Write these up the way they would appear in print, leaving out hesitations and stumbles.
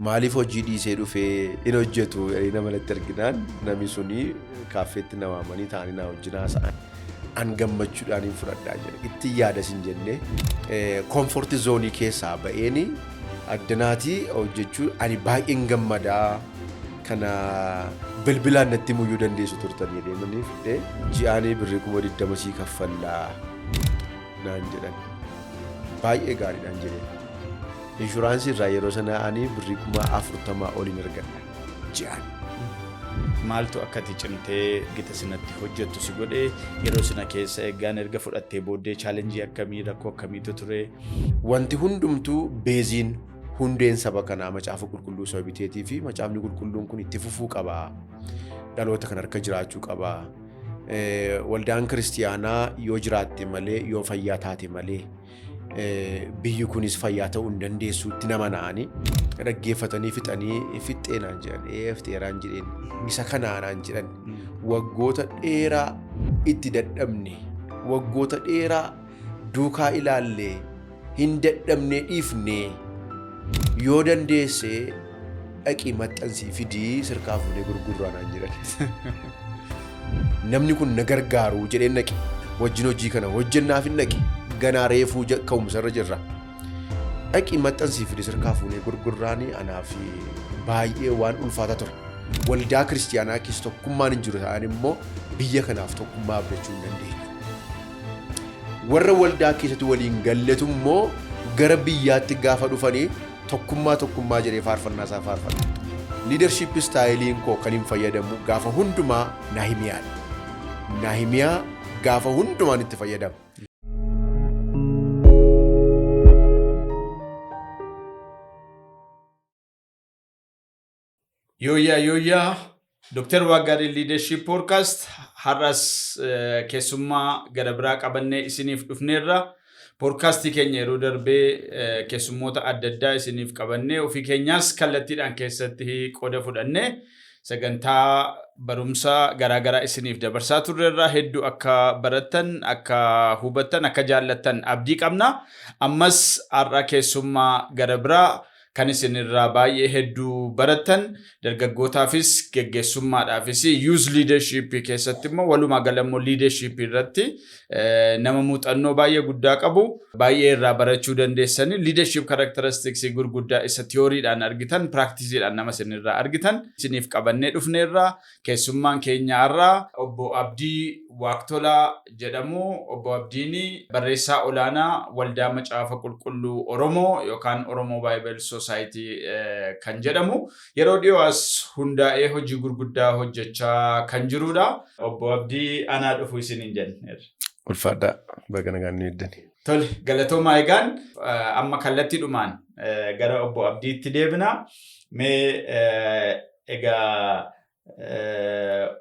maaliif hojii dhiisee dhufee hin hojjetu nama natti arginaan namni suni kaaffeetti na waamanii taa'anii na wajjin haasa'an. An gammachuudhaan hin fudhadhaa jedhe itti yaada sin jennee koomforti zoonii keessaa ba'eeni addanaatii hojjechuu ani baay'een gammadaa kana bilbilaan natti muyyuu dandeessu turtanii deemanii fidee ji'aanii birrii 20,000 kaffallaa naan jedhan baay'ee gaariidhaan jedhee inshuraansii irraa yeroo sana ani birrii 40,000 oliin argadha ji'aan. Maaltu akkati cimtee gita sinatti hojjettu si godhee yeroo sina keessa eeggaan erga fudhattee booddee chaalenjii akkamii rakkoo akkamiitu ture? Wanti hundumtuu beeziin hundeen saba kanaa macaafa qulqulluu saba biteetii fi macaafni qulqulluun kun itti fufuu qabaa. Dhaloota kan harka jiraachuu qabaa. Waldaan kiristiyaanaa yoo jiraatte malee yoo fayyaa taate malee biyyi kunis fayyaa ta'uu hin dandeessuutti nama na'anii dhaggeeffatanii fixanii fixxeenaan jedhan eefteeraan jedheen isa kanaanaan jedhan waggoota dheeraa itti dadhabne waggoota dheeraa duukaa ilaallee hin dadhabne dhiifne yoo dandeesse dhaqii maxxansii fidii sirkaa fuunee gurgurraanaan jedhan. Namni kun na gargaaru jedheen dhaqi wajjin hojii kana hojjennaaf hin dhaqi ganaa reefuu ka'umsarra jirra. Dhaqii maxxansii fidii sirkaa fuunee gurgurraanii anaaf baay'ee waan ulfaataa ture. Waldaa kiristiyaanaa keessa tokkummaan hin jiru ta'an immoo biyya kanaaf tokkummaa abdachuu hin dandeenyu. Warra waldaa keessatti waliin galletu immoo gara biyyaatti gaafa dhufanii tokkummaa jedhee faarfannaa isaa faarfata. Leadership stylein koo kan hin fayyadamu gaafa hundumaa Nahimiyaadha. Nahimiyaa gaafa hundumaan itti fayyadamu. Yooyaa dr.wakgari leadership podcast har'as keessummaa gara biraa qabannee isiniif dhufneerra. Podcastii keenya yeroo darbee keessummoota adda addaa isiniif qabannee ofii keenyaas kallattiidhaan keessatti qooda fudhannee sagantaa barumsa garaagaraa isiniif dabarsaa turreerra hedduu akka barattan akka hubattan akka jaallattan abdii qabna. Ammas har'a keessummaa gara biraa kan isinirraa baay'ee hedduu barattan dargaggootaafis geggeessummaadhaafis youth leadership keessatti immoo walumaa galammoo leadership irratti nama muuxannoo baay'ee guddaa qabu baay'ee irraa barachuu dandeessanii leadership characteristics gurguddaa isa theoryidhaan argitan practiceidhaan nama isinirraa argitan isiniif qabannee dhufneerra. Keessummaan keenya har'a Obbo Abdii Waaqtolaa Jedhamu. Obbo Abdiin Barreessaa Olaanaa Waldaa Macaafa Qulqulluu Oromoo yookaan Oromoo Bible Society kan jedhamu yeroo dhiyoo as hundaa'ee hojii gurguddaa hojjechaa kan jirudha. Obbo Abdii anaa dhufu isiniin jenne. Ulfaadhaa baga nagaan nu eeddani. Tole galatoomaa egaan amma kallattiidhumaan gara Obbo Abdiitti deebina. Mee egaa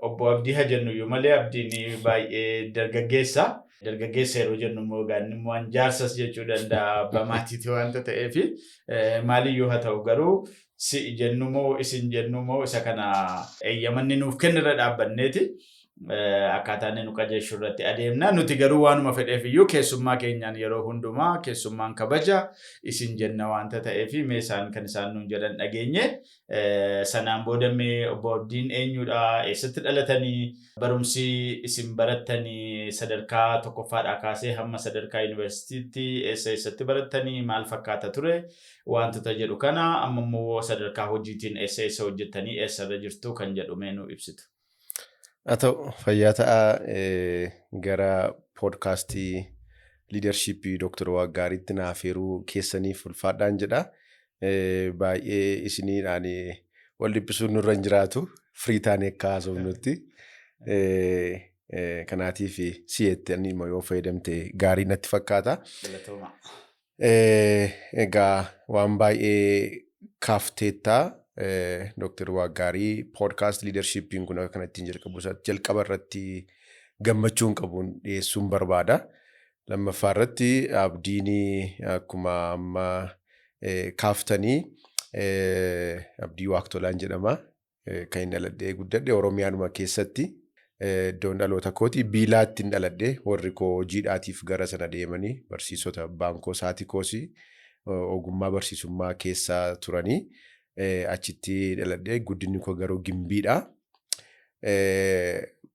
Obbo Abdii haa jennuyyuu malee Abdiin baay'ee dargaggeessa. Dargaggeessa yeroo jennu immoo gaanni immoo jaarsas jechuu danda'a abbaa maatiiti waanta ta'eef maaliyyuu haa ta'u garuu si jennu moo isin jennu moo isa kana eeyyamanni nuuf kennirra dhaabbanneeti akkaataan nu qajeelchuu irratti adeemna. Nuti garuu waanuma fedheef iyyuu keessummaa keenyaan yeroo hundumaa keessummaan kabaja isin jenna waanta ta'eef meeshaan kan isaan nuun jedhan dhageenye. Sanaan booda mee Obbo Abdiin eenyudha? Eessatti dhalatanii? Barumsi isin barattanii sadarkaa tokkoffaadhaa kaasee hamma sadarkaa yuunivarsiitiitti eessatti barattanii maal fakkaata ture? Wantoota jedhu kana amma immoo sadarkaa hojiitiin eessa hojjettanii eessarra jirtu kan jedhu mee nu ibsitu. Haa ta'u fayyaa ta'a gara podcastii leadership dr.wakgariitti naafeeruu keessaniif ulfaadhaan jedha. Baay'ee isiniidhaan wal dhiphisuun nurra hin jiraatu firii taanee akka haasofnutti. Kanaatiif si'eetti ani immoo yoo fayyadamte gaarii natti fakkaata. Egaa waan baay'ee kaafteettaa dr.wakgari podcast leadershipiin kun akka kanatti jalqaba irratti gammachuun qabuun dhiyeessuun barbaada. Lammaffaa irratti Abdiin akkuma amma kaaftanii Abdii Waaqtolaa Jedhama kan inni dhaladhee guddadhe Oromiyaanuma keessatti iddoon dhaloota kooti Biilaatti hin dhaladhe warri koo hojiidhaatiif gara sana deemanii barsiisota baankoo saatikoosii ogummaa barsiisummaa keessa turanii achitti dhaladhee guddinni koo garuu Gimbiidha.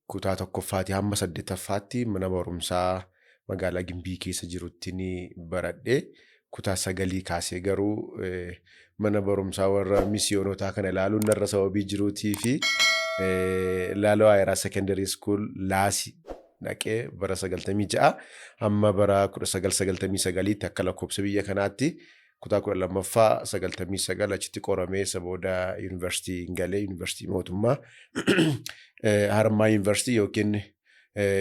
Kutaa tokkoffaati hamma 8ffaatti mana barumsaa magaalaa Gimbii keessa jirutti ni baradhee kutaa 9 kaasee garuu mana barumsaa warra misiyoonotaa kana ilaaluun narra sababii jiruutii fi Laaloo Ayeraa Secondary School Laasi dhaqee bara 96 hamma bara 1999tti akka lakkoofsa biyya kanaatti kutaa 12ffaa 99 achitti qoramee sabooda yuunivarsiitii galee yuunivarsiitii mootummaa Harammaa yuunivarsiitii yookiin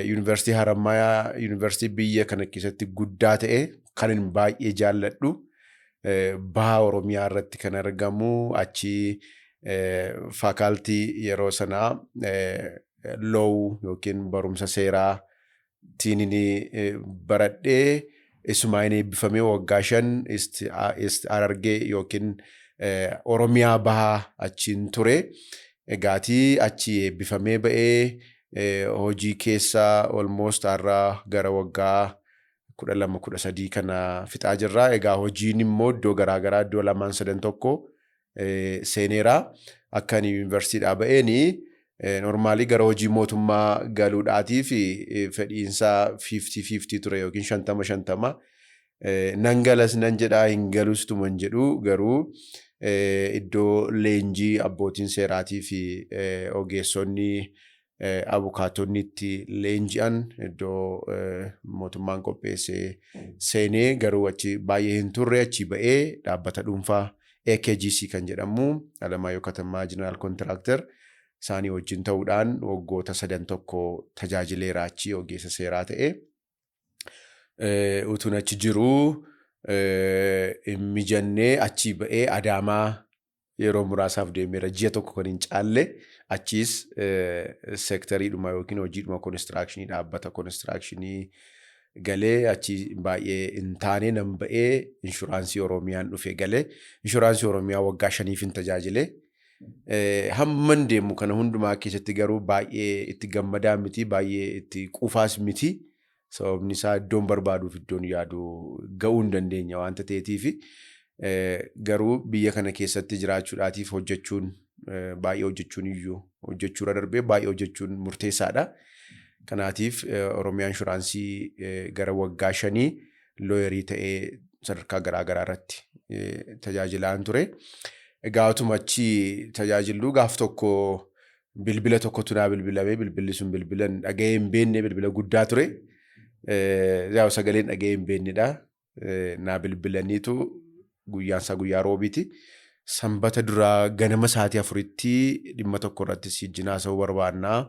yuunivarsiitii Harammaa yuunivarsiitii biyya kana keessatti guddaa ta'e kan hin baay'ee jaalladhu baha Oromiyaa irratti kan argamu achi faakaaltii yeroo sanaa loow yookiin barumsa seeraa tiinini baradhee isumaan eebbifamee waggaa 5 Harargee yookiin Oromiyaa bahaa achiin ture. Egaatii achi eebbifamee ba'ee hojii keessa almost har'a gara waggaa 12-13 kana fixaa jirra. Egaa hojiin immoo iddoo garaagaraa iddoo 2-3 seeneera. Akka ani yuunivarsiitiidhaa ba'eeni normaalii gara hojii mootummaa galuudhaatii fi fedhiinsaa 50-50 ture yookiin 50-50. Nan galas nan jedhaa hin galus tuman jedhu garuu iddoo leenjii abbootiin seeraatii fi ogeessonni abukaatonni itti leenji'an iddoo mootummaan qopheessee seenee garuu achi baay'ee hin turre achi ba'ee dhaabbata dhuunfaa AKGC kan jedhamu Alamaayyoo Katamaa Jeneraal Kontiraakter isaanii wajjin ta'uudhaan waggoota 3 tajaajileera achi ogeessa seeraa ta'e. Utuun achi jiruu mijannee achi ba'ee Adaamaa yeroo muraasaaf deemeera ji'a tokko kan hin caalle achiis seektariidhuma yookiin hojiidhuma koonistiraakshanii dhaabbata koonistiraakshanii galee achi baay'ee hin taane nan ba'ee inshuraansii Oromiyaan dhufe galee inshuraansii Oromiyaa waggaa 5 hin tajaajile. Hamman deemu kana hundumaa keessatti garuu baay'ee itti gammadaa miti baay'ee itti quufaas miti. Sababni isaa iddoon barbaaduuf iddoon yaadu ga'uu hin dandeenya waanta ta'eetiif garuu biyya kana keessatti jiraachuudhaatiif hojjechuun baay'ee hojjechuun iyyuu hojjechuudha darbee baay'ee hojjechuun murteessaadha. Kanaatiif Oromiyaa inshuraansii gara waggaa 5 looyerii ta'ee sadarkaa garaagaraa irratti tajaajilaan ture. Egaa utuma achi tajaajiluu gaaf tokko bilbila tokkotu naa bilbilamee bilbilli sun bilbilan dhaga'ee hin beekne bilbila guddaa ture. Yaa sagaleen dhaga'ee hin beeknedha. Naa bilbilaniitu guyyaansaa guyyaa roobiiti. Sanbata duraa ganama sa'aatii 4tti dhimma tokko irratti siijjinaa sa'uu barbaannaa.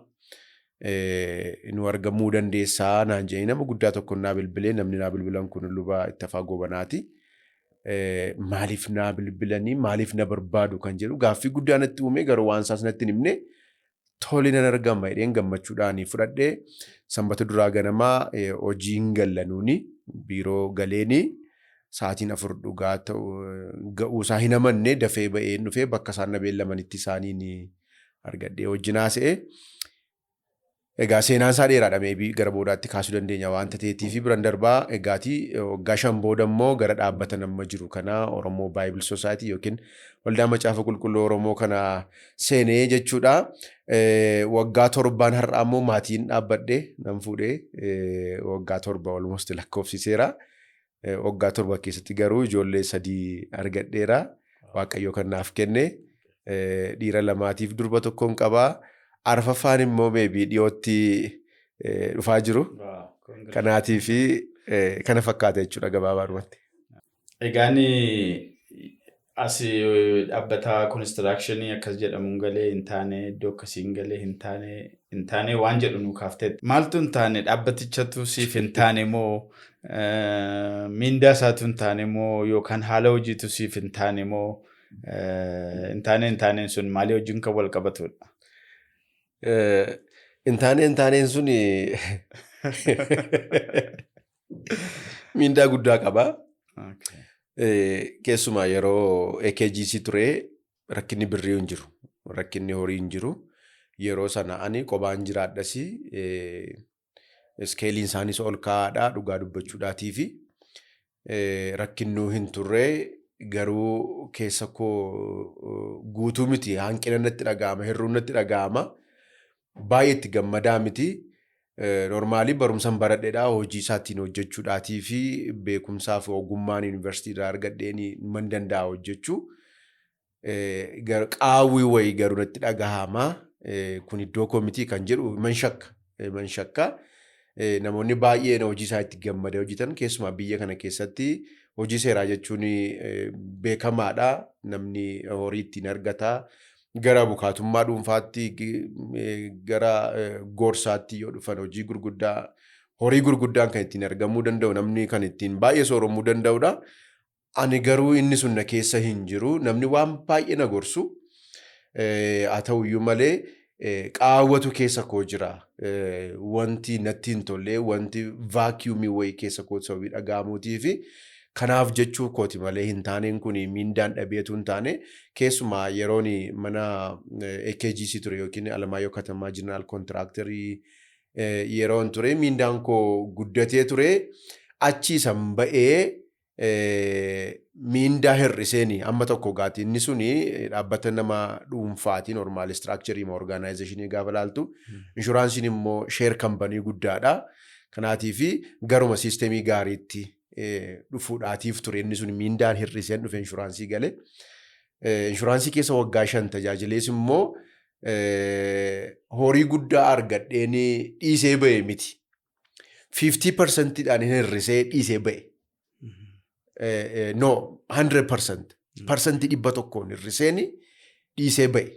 Nu argamuu dandeessaa naan jedhanii nama guddaa tokko naa bilbilee namni naa bilbilan kun lubaa Ittafaa Goobanaati. Maaliif naa bilbilanii maaliif na barbaadu kan jedhu gaaffii guddaa natti uume garuu waan isaas natti hin himne tole nan argama jedheen gammachuudhaan fudhadhee sanbata duraa ganamaa hojiin gallanuuni biiroo galeeni sa'aatiin 4 dhugaa ga'uusaa hin amanne dafee ba'ee dhufee bakka isaan na beellamanitti isaaniin argadhee wajjin haasa'ee. Egaa seenaan isaa dheeraadha meebii gara boodaatti kaasuu dandeenya waanta ta'eetii fi biraan darbaa egaatii waggaa 5 booda immoo gara dhaabbata nama jiru kana Oromoo Bible Society yookiin Waldaa Macaafa Qulqulluu Oromoo kana seenee jechuudha. Waggaa 7 har'aa immoo maatiin dhaabbadhee nan fuudhee waggaa 7 almost lakkoofsiseera. Waggaa 7 keessatti garuu ijoollee 3 argadheera. Waaqayyo kan naaf kenne dhiira 2tiif durba 1 qabaa. Arfaffaan immoo meebii dhiyootti dhufaa jiru. Kanaatii fi kana fakkaata jechuudha gabaabaadhumatti. Egaan as dhaabbata koonistiraakshanii akkas jedhamuun galee hin taane iddoo akkasiin galee hin taane waan jedhu nu kaaftee. Maaltu hin taane dhaabbatichatu siif hin taane moo miindaa isaatu hin taane moo yookaan haala hojiitu siif hin taane moo hin taaneen sun maalii wajjin kan wal qabatudha? Intaaneen sun miindaa guddaa qaba. Keessumaa yeroo AKGC ture rakkinni birrii hin jiru. Rakkinni horii hin jiru. Yeroo sana ani qobaan jiraadhas iskeeliin isaanis ol kaa'aadha dhugaa dubbachuudhaatii fi rakkinnuu hin turre garuu keessa koo guutuu miti hanqina natti dhaga'ama hir'uu natti dhaga'ama baay'ee itti gammadaa miti. Normaalii barumsan baradheedhaa hojii isaatiin hojjechuudhaatii fi beekumsaa fi ogummaan yuunivarsiitiirraa argadheen man danda'a hojjechuu. Qaawwii wayii garuu natti dhagahama. Kun iddoo koo miti kan jedhu man shakka. Namoonni baay'een hojii isaa itti gammadee hojjetan keessumaa biyya kana keessatti hojii seeraa jechuun beekamaadha. Namni horii ittiin argata. Gara abukaatummaa dhuunfaatti gara gorsaatti yoo dhufan hojii gurguddaa horii gurguddaan kan ittiin argamuu danda'u namni kan ittiin baay'ee sooromuu danda'udha. Ani garuu inni sun na keessa hin jiru namni waan baay'ee na gorsu haa ta'uyyuu malee qaawwatu keessa koo jira. Wanti natti hin tolle wanti vaakiyuumii wayii keessa koo sababii dhaga'amuutii fi kanaaf jechuu kooti malee hin taaneen kun miindaan dhabeetu hin taane keessumaa yeroon mana AKGC ture yookiin Alamaayyoo Katamaa Jeneraal Kontiraaktarii yeroon ture miindaan koo guddatee ture achii san ba'ee miindaa hir'iseeni amma tokko gaati inni suni dhaabbata nama dhuunfaati normaal istiraakcharii orgaanaayizeeshinii gaafa laaltu inshuraansiin immoo sheer kampanii guddaadha. Kanaatiif garuma siisteemii gaariitti dhufuudhaatiif ture inni sun miindaan hir'iseen dhufe inshuraansii galee. Inshuraansii keessa waggaa 5 tajaajilees immoo horii guddaa argadheen dhiisee ba'e miti. 50%dhaan hir'isee dhiisee ba'e. No 100% parsantii 100 hir'iseen dhiisee ba'e.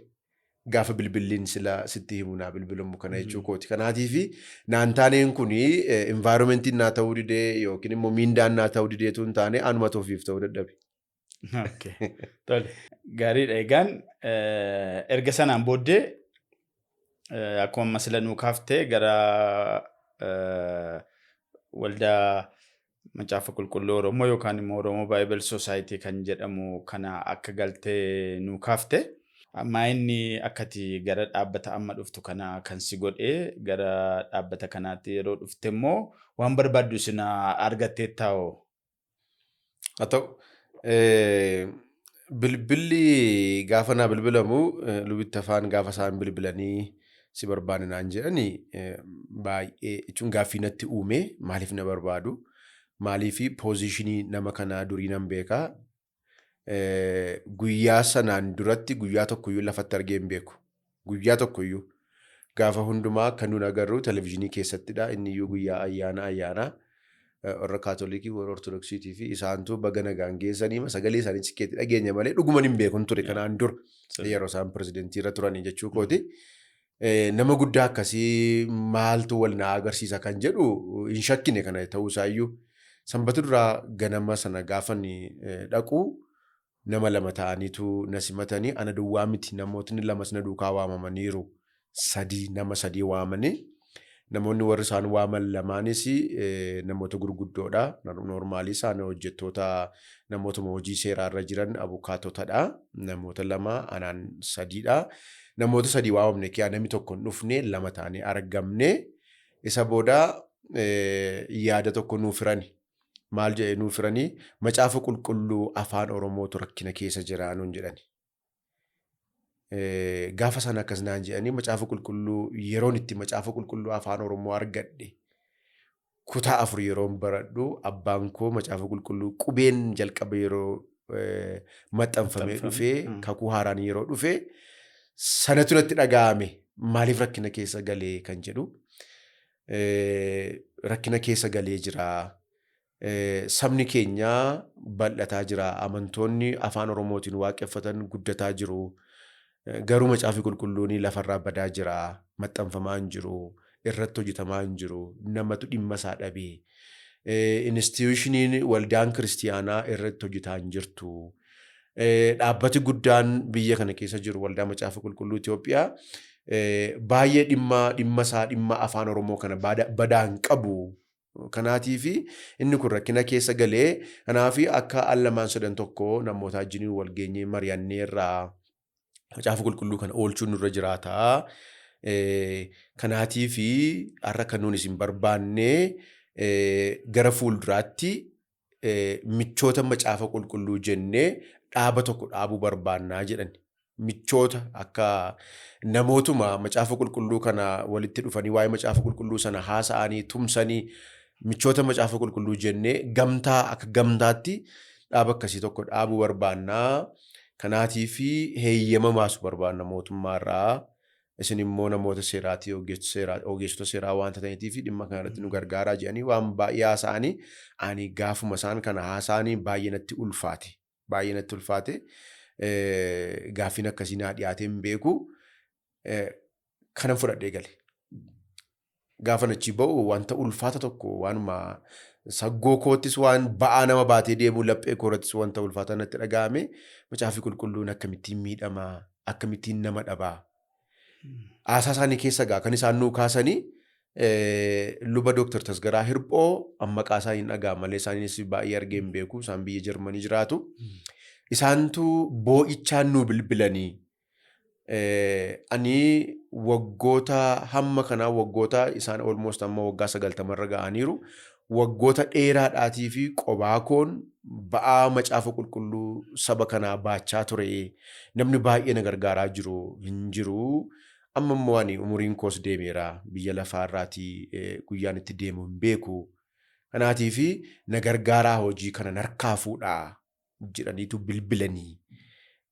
Gaafa bilbilliin sila sitti himunaa bilbilamu kana jechuu kooti. Kanaatiif naan taaneen kuni environmentiin naa ta'uu didee yookiin immoo miindaan naa ta'uu dideetu hin taane anuma toofiif ta'uu dadhabe. Tole. Gaariidha. Egaan erga sanaan booddee akkuma amma sila nuu kaaftee gara Waldaa Macaafa Qulqulluu Oromoo yookaan immoo Oromoo Bible Society kan jedhamu kana akka galtee nuu kaaftee. Amma inni akkati gara dhaabbata amma dhuftu kana kan si godhee gara dhaabbata kanaatti yeroo dhufte immoo waan barbaaddu isin argattee taa'oo? Haa ta'u bilbilli gaafa naa bilbilamu lubitti afaan gaafa isaan bilbilanii si barbaadu naan jedhanii baay'ee jechuun gaaffii natti uume maaliif na barbaadu maaliif poozishinii nama kanaa durii nan beekaa. Guyyaa sanaan duratti guyyaa tokkoyyuu lafatti argee hin beeku. Guyyaa tokkoyyuu gaafa hundumaa kan nuun agarru televizyiinii keessattidha. Inni iyyuu guyyaa ayyaana warra kaatolikii warra ortodoksiitii fi isaantu baga nagaan geessanii sagalee isaanii sikkeetti dhageenya malee dhuguman hin beekun ture kanaan dura yeroo isaan pirezidentii irra turanii jechuu kooti. Nama guddaa akkasii maaltu wal na agarsiisa kan jedhu hin shakkine kana ta'uusaayyuu sanbata duraa ganama sana gaafan dhaqu. Nama 2 ta'aniitu na simatanii ana duwwaa miti namootni 2 na duukaa waamamaniiru 3 nama 3 waamanii namoonni warri isaan waaman lamaanis namoota gurguddoodha. Normaalii isaan hojjettoota namootuma hojii seeraarra jiran abukaatotadha. Namoota 2 anaan 3dha. Namoota 3 waamamne kiyaa namni tokko hin dhufne 2 ta'anii argamne isa booda yaada tokko nuuf firani. Maal jedhee nuuf firanii macaafa qulqulluu afaan Oromootu rakkina keessa jira nuun jedhani. Gaafa sana akkas naan jedhanii macaafa qulqulluu yeroon itti macaafa qulqulluu afaan Oromoo argadhe kutaa 4 yeroon baradhu abbaan koo macaafa qulqulluu qubeen jalqaba yeroo maxxanfamee dhufee kakuu haaraan yeroo dhufee sanatu natti dhaga'ame maaliif rakkina keessa galee kan jedhu rakkina keessa galee jira. Sabni keenya bal'ataa jira. Amantoonni afaan Oromootiin waaqeffatan guddataa jiru. Garuu macaafi qulqulluun lafarraa badaa jira. Maxxanfamaa hin jiru. Irratti hojjetamaa hin jiru. Namatu dhimma isaa dhabee. Institushiniin waldaan kiristiyaanaa irratti hojjetaa hin jirtu. Dhaabbati guddaan biyya kana keessa jiru waldaa macaafa qulqulluu Itoophiyaa baay'ee dhimma afaan Oromoo kana badaa hin qabu. Kanaatiif inni kun rakkina keessa galee kanaaf akka allamaan 31 namoota wajjin wal geenyee mari'anneerraa macaafa qulqulluu kana oolchuun nurra jiraata. Kanaatiif har'a kan nuun isin barbaanne gara fuulduraatti michoota macaafa qulqulluu jennee dhaaba tokko dhaabuu barbaannaa jedhan. Michoota akka namootuma macaafa qulqulluu kana walitti dhufanii waa'ee macaafa qulqulluu sana haasa'anii tumsanii michoota macaafa qulqulluu jennee gamtaa akka gamtaatti dhaaba akkasii tokko dhaabuu barbaannaa. Kanaatii fi heeyyama baasu barbaanna mootummaarraa. Isin immoo namoota seeraatii ogeessota seeraa waanta ta'eetii fi dhimma kanarratti nu gargaaraa jedhanii waan baay'ee haasa'anii ani gaafuma isaan kana haasa'anii baay'ee natti ulfaate. Baay'ee natti ulfaate. Gaaffiin akkasii naa dhiyaatee hin beeku. Kanan fudhadhee gale. Gaafa achi ba'u wanta ulfaata tokko waanuma saggoo koottis waan ba'aa nama baatee deemu laphee koorattis wanta ulfaata natti dhaga'ame macaafni qulqulluun akkamittiin miidhamaa akkamittiin nama dhabaa. Haasaa isaanii keessa kan isaan nuu kaasanii luba Dr. Tasgaraa Hirphoo maqaa isaa hin dhaga'amu malee isaanis baay'ee argee hin beeku. Isaan biyya Jarmanii jiraatu. Isaantu boo'ichaan nuu bilbilanii ani waggoota hamma kanaa waggoota isaan almost amma waggaa 90 ga'aniiru. Waggoota dheeraadhaatii fi qobaa koon ba'aa macaafa qulqulluu saba kanaa baachaa ture. Namni baay'ee na gargaaraa hin jiru. Amma immoo ani umuriin koos deemeera. Biyya lafaarraatii guyyaan itti deemu hin beeku. Kanaatii fi na gargaaraa hojii kana narkaa fuudhaa jedhaniitu bilbilanii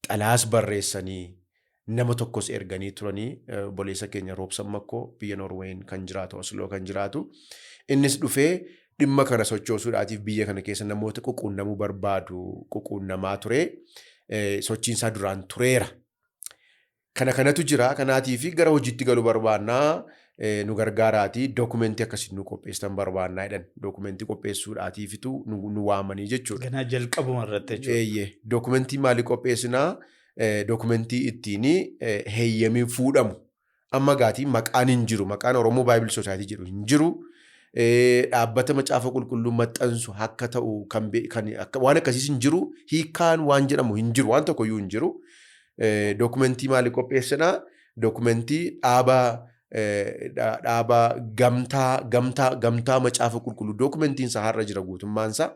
xalaas barreessanii nama tokkos erganii turanii boleessa keenya Roobsan Makkoo biyya Norween kan jiraatu Osloo kan jiraatu. Innis dhufee dhimma kana sochoosuudhaatiif biyya kana keessa namoota ququunnamuu barbaadu ququunnamaa ture. Sochiinsaa duraan tureera. Kanatu jira. Kanaatii fi gara hojiitti galuu barbaannaa nu gargaaraatii dookumentii akkasii nu qopheessan barbaannaa jedhan. Dookumentii qopheessuudhaatiifitu nu waamanii jechuudha. Ganaa jalqabuma irratti jechuudha. Dookumentii maalii qopheessinaa? Dookumentii ittiin heeyyamii fuudhamu. Amma gaatii maqaan hin jiru. Maqaan Oromoo Baay'ee Sosaayitii jedhu hin jiru. Dhaabbata macaafa qulqulluu maxxansu akka ta'u waan akkasiis hin jiru. Hiikaan waan jedhamu hin jiru. Waan tokkoyyuu hin jiru. Dookumentii maalii qopheessinaa? Dookumentii dhaaba gamtaa macaafa qulqulluu dookumentiin isaa har'a jira guutummaansaa.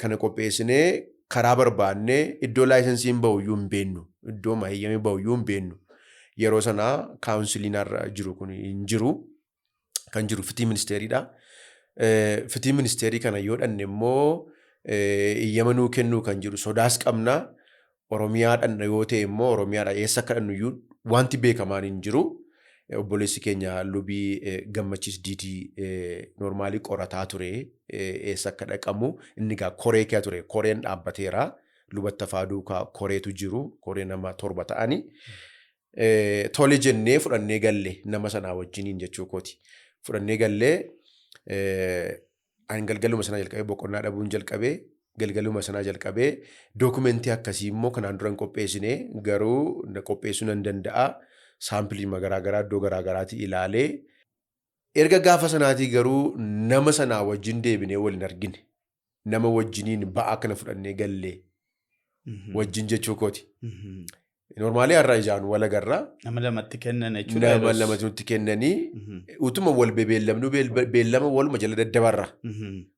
Kana qopheessinee karaa barbaannee iddoo laayisensiin bahuyyuu hin beennu. Iddoo heeyyamii bahuyyuu hin beennu. Yeroo sanaa kaawunsiliin har'a jiru kun hin jiru. Kan jiru fitii ministeeriidha. Fitii ministeerii kana yoo dhanne immoo eeyyama nuu kennuu kan jiru sodaas qabna. Oromiyaadhaan yoo ta'e immoo Oromiyaadha eessa akka dhannuyyuu wanti beekamaan hin jiru. Obboleessi keenya lubii gammachiis diidii normaalii qorataa ture. Eessa akka dhaqamu inni egaa koree kee ture. Koreen dhaabbateera. Lubatti afaa duukaa koreetu jiru. Koree nama 7 ta'anii. Tole jennee fudhannee galle nama sanaa wajjiniin jechuu kooti. Fudhannee gallee ani galgaluma sanaa jalqabee boqonnaa dhabuun jalqabee galgaluma sanaa jalqabee dookumentii akkasii immoo kanaan dura hin qopheessine garuu qopheessuu nan danda'a. Saampilii garaagaraa iddoo garaagaraatti ilaalee erga gaafa sanaatii garuu nama sanaa wajjin deebinee waliin argine. Nama wajjiniin ba'aa kana fudhannee gallee wajjin jechuu kooti. Normaalii har'a ijaan wal agarra. Nama lamatti kennan jechuudha. Nama lamatti kennanii utuma wal beellamnu beellama waluma jala daddabarra.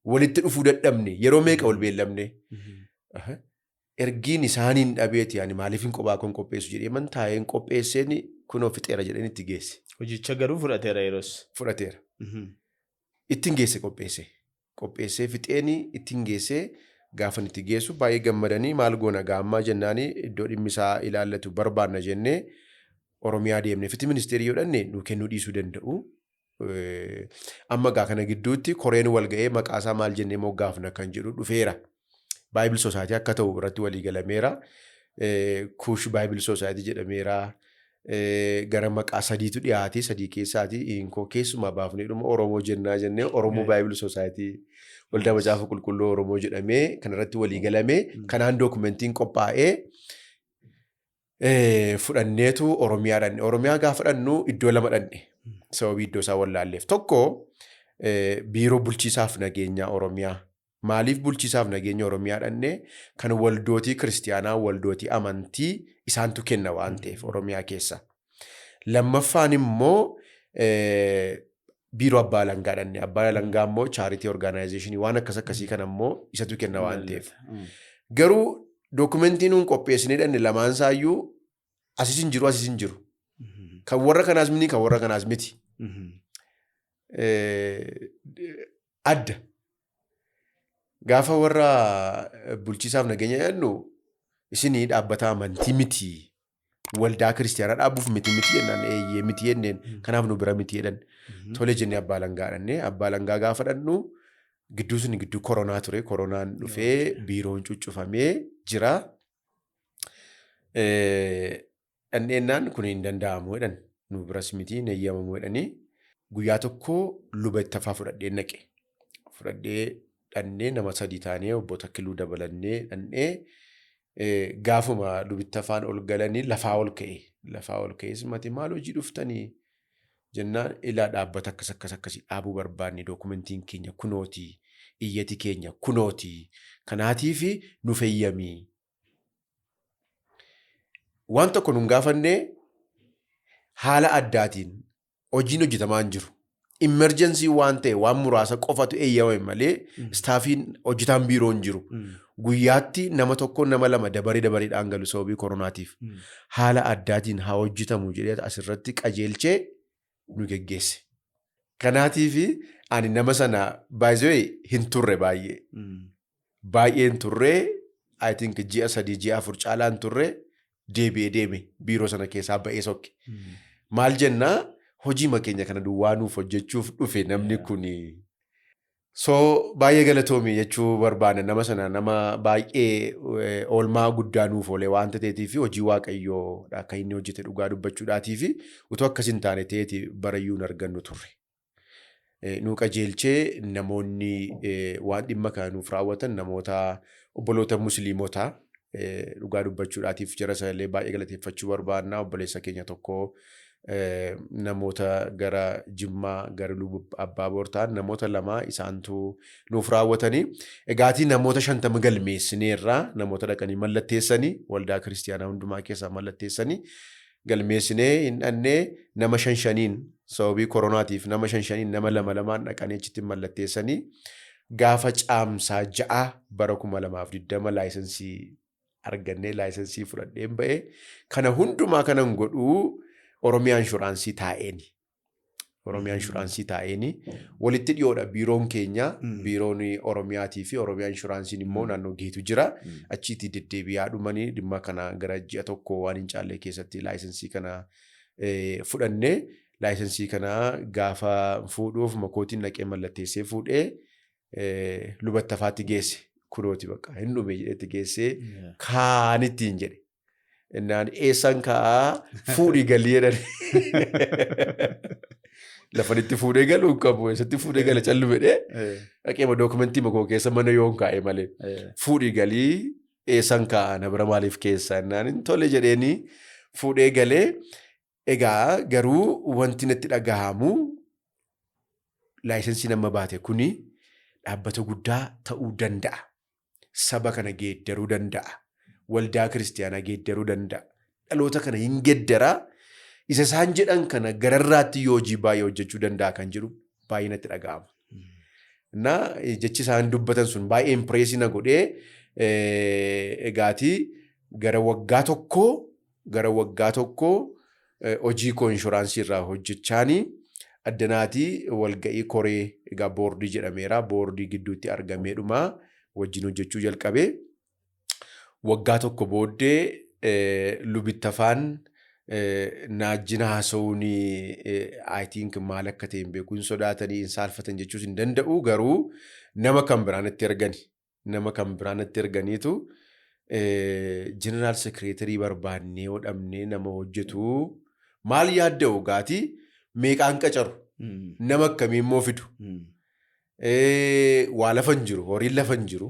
Walitti dhufuu dadhabne yeroo meeqa wal beellamne. Ergiin isaaniin dhabeeti yaani maaliif hin qophaa kun qopheessu jedhee man taa'een qopheesseen kunoo fixeera jedhanii itti geesse. Hojicha garuu fudhateera yeroos. Fudhateera. Ittiin geesse qopheesse. Qopheessee fixeenii ittiin geessee gaafa itti geessu baay'ee gammadanii maal goona gaammaa jennaanii iddoo dhimmi isaa ilaallatu barbaanna jennee Oromiyaa deemne fitii ministeerii yoo dhanne nu kennuu dhiisuu danda'u. Amma gaa kana gidduutti koreen wal ga'ee maqaasaa maal jennee moo gaafna kan jedhu dhufeera. Baay'ee Sosaayitii akka ta'u irratti walii galameera. Kuush Baay'ee Sosaayitii jedhameera. Gara maqaa sadiitu dhiyaate sadii keessaati inkoo keessumaa baafnee dhuma Oromoo jennaa jennee Oromoo Baay'ee Sosaayitii Waldaa Macaafa Qulqulluu Oromoo jedhamee kanarratti walii galamee kanaan dookumentiin qophaa'ee fudhanneetu Oromiyaa dhanne. Oromiyaa gaafa dhannu iddoo lama dhanne sababii iddoo isaa wallaalleef. Tokko biiroo bulchiisaaf nageenyaa Oromiyaa. Maaliif bulchiisaaf nageenya Oromiyaa dhanne kan waldootii kiristiyaanaa waldootii amantii isaantu kenna waan ta'eef Oromiyaa keessa. Lammaffaan immoo biiroo abbaa alangaa dhanne abbaa alangaa immoo chaaritii orgaanaayzeeshinii waan akkasii kana immoo isatu kenna waan ta'eef. Garuu dookumentii nuun qopheessinee dhanne lamaan isaayyuu asis hin jiru. Kan warra kanaas miti kan warra kanaas miti. Adda. Gaafa warra bulchiisaaf nageenya jennu isinii dhaabbata amantii miti. Waldaa kiristiyaanaa dhaabuuf miti jennaan eeyyee miti jenneen kanaaf nu bira miti jedhan. Tole jennee abbaa alangaa dhannee abbaa alangaa gaafa dhannu gidduu sun gidduu koronaa ture. Koronaan dhufee biiroon cuccufamee jira. Dhanneennaan kun hin danda'amu jedhan nu biras miti hin eeyyamamu jedhanii guyyaa tokko luba itti hafaa fudhadhee naqe. Fudhadhee dhannee nama 3 taanee obbo Takkiluu dabalannee dhannee gaafuma lubitti hafaan ol galanii lafaa ol ka'e. Lafaa ol ka'es mati maal hojii dhuftanii jennaan ilaa dhaabbata akkasii dhaabuu barbaanne dookumentiin keenya kunooti iyyati keenya kunooti kanaatiif nu fayyamii. Waan tokko nun gaafannee haala addaatiin hojiin hojjetamaa hin jiru. Emerjensii waan ta'e waan muraasa qofatu eeyyamame malee istaafiin hojjetaan biiroo hin jiru. Guyyaatti nama tokko nama 2 dabareedhaan galu sababii koronaatiif. Haala addaatiin haa hojjetamu jedhee asirratti qajeelchee nu geggeesse. Kanaatiif ani nama sana baay'ee hin turre baay'ee. Baay'ee hin turre I think ji'a 3 ji'a 4 caalaa hin turre. Deeme biiroo sana keessaa ba'ee sokke. Maal jennaa hojii makeenya kana duwwaa nuuf hojjechuuf dhufe namni kuni. So baay'ee galatoomii jechuu barbaada nama sana nama baay'ee oolmaa guddaa nuuf oolee waanta ta'eetii fi hojii waaqayyoo akka inni hojjete dhugaa dubbachuudhaatii fi utuu akkas hin taane ta'eeti barayyuu hin argannu turre. Nu qajeelchee namoonni waan dhimma kana nuuf raawwatan namoota obboloota musliimotaa. Dhugaa dubbachuudhaatiif jara isaanii baay'ee galateeffachuu barbaadna. Obboleessa keenya tokko namoota gara Jimmaa gara Lubbu Abbaa Boortaan namoota 2 isaantu nuuf raawwatanii. Egaatii namoota 50 galmeessineerraa namoota dhaqanii mallatteessanii waldaa kiristiyaanaa hundumaa keessaa mallatteessanii galmeessinee hin dhannee nama 5 sababii koronaatiif nama 5 nama 2 dhaqanii achitti mallatteessanii gaafa caamsaa 6 bara 2020 laayisensii argannee laayisensii fudhadheen ba'ee kana hundumaa kanan godhuu Oromiyaa inshuraansii taa'eeni. Oromiyaa inshuraansii taa'eeni walitti dhiyoodha biiroon keenya biiroon Oromiyaatii fi Oromiyaa inshuraansiin immoo naannoo geetu jira. Achiitii deddeebi'aa dhumanii dhimma kana gara ji'a tokko waan hin caallee keessatti laayisensii kana fudhannee laayisensii kana gaafa fuudhuuf makootiin naqee mallatteessee fuudhee lubatti hafaatti geesse. Kunooti bakka hin dhume jedhetti geessee kaanittiin jedhe. Innaan eessan kaa'aa fuudhii galii jedhan. Lafanitti fuudhee galuu qabu eessatti fuudhee gala callu fedhee dhaqeema dookumentii makoo keessa mana yoon kaa'e malee fuudhii galii eessan kaa'aa na bira maaliif keessa innaan hin tole jedheeni fuudhee galee egaa garuu wanti natti dhagahamu laayisensii nama baate kuni dhaabbata guddaa ta'uu danda'a. Saba kana geeddaruu danda'a. Waldaa kiristiyaanaa geeddaruu danda'a. Dhaloota kana hin geeddaraa. Isa isaan jedhan kana gararraatti yoo hojii baay'ee hojjechuu danda'a kan jedhu baay'ee natti dhaga'ama. Jechi isaan dubbatan sun baay'ee impireesii na godhee egaatii gara waggaa tokkoo hojii koo inshuraansii irraa hojjechaanii addanaatii walga'ii koree egaa boordii jedhameera. Boordii gidduutti argamee dhumaa wajjin hojjechuu jalqabee waggaa tokko booddee lubitti hafaan naajjina haasa'uun I think maal akka ta'e hin beeku hin sodaatanii hin saalfatan jechuus hin danda'u. Garuu nama kan biraanatti erganiitu jeneraal sekireetarii barbaannee hodhamnee nama hojjetu maal yaadda'u gaatii meeqaan qacaru nama akkamii immoo fidu. Waa lafa hin jiru, horiin lafa hin jiru,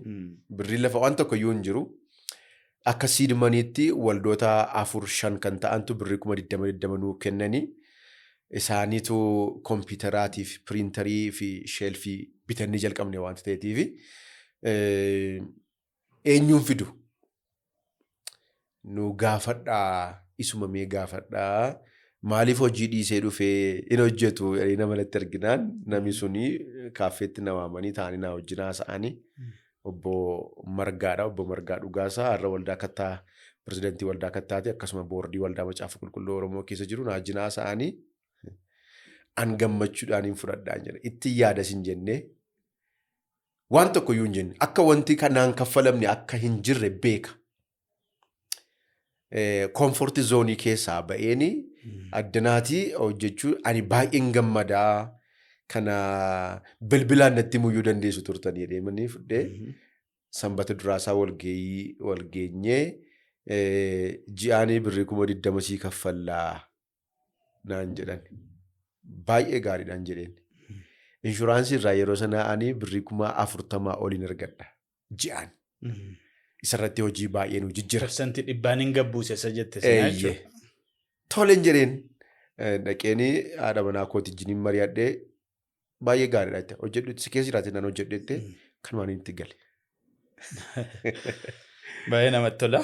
birriin lafa waan tokko iyyuu hin jiru. Akka siidmaniitti waldoota 4-5 kan ta'antu birrii 20,000 nuu kennanii isaaniitu kompiitaraatiif piriintarii fi sheelfii bitannee jalqabne waanta ta'eetiif eenyuun fidu nu gaafadhaa isuma mee gaafadhaa maaliif hojii dhiisee dhufee hin hojjetu nama malatti arginaan namni suni kaaffeetti na waamanii taa'anii na wajjin haasa'anii obbo Margaadha. Obbo Margaa Dhugaasaa har'a waldaa kattaa pirezidantii waldaa kattaati akkasuma boordii waldaa Macaafa Qulqulluu Oromoo keessa jiru na wajjin haasa'anii an gammachuudhaan hin fudhadhaan jedha. Itti yaada sin jennee waan tokko iyyuu hin jenne akka wanti kanaan kaffalamne akka hin jirre beeka. Koomforti zoonii keessaa ba'eeni addanaatii hojjechuu ani baay'een gammadaa kana bilbilaan natti muyyuu dandeessu turtanii deemanii fudhee sanbata duraasaa walgeenyee ji'aanii birrii 20,000 kaffallaa naan jedhan. Baay'ee gaariidhaan jedheen. Inshuraansii irraa yeroo sanaa ani birrii 40,000 oliin argadha ji'aan. Isarratti hojii baay'een jijjiira. Parsantii dhibbaan hin gabbuuse isa jette sana jechuudha. Toleen jedheen dhaqeenii haadha manaa kooti jiniin mari'adhee baay'ee gaariidha. Hojjedhu si keessa jiraate naan hojjedheette kan waan itti gale. Baay'ee namatti tola.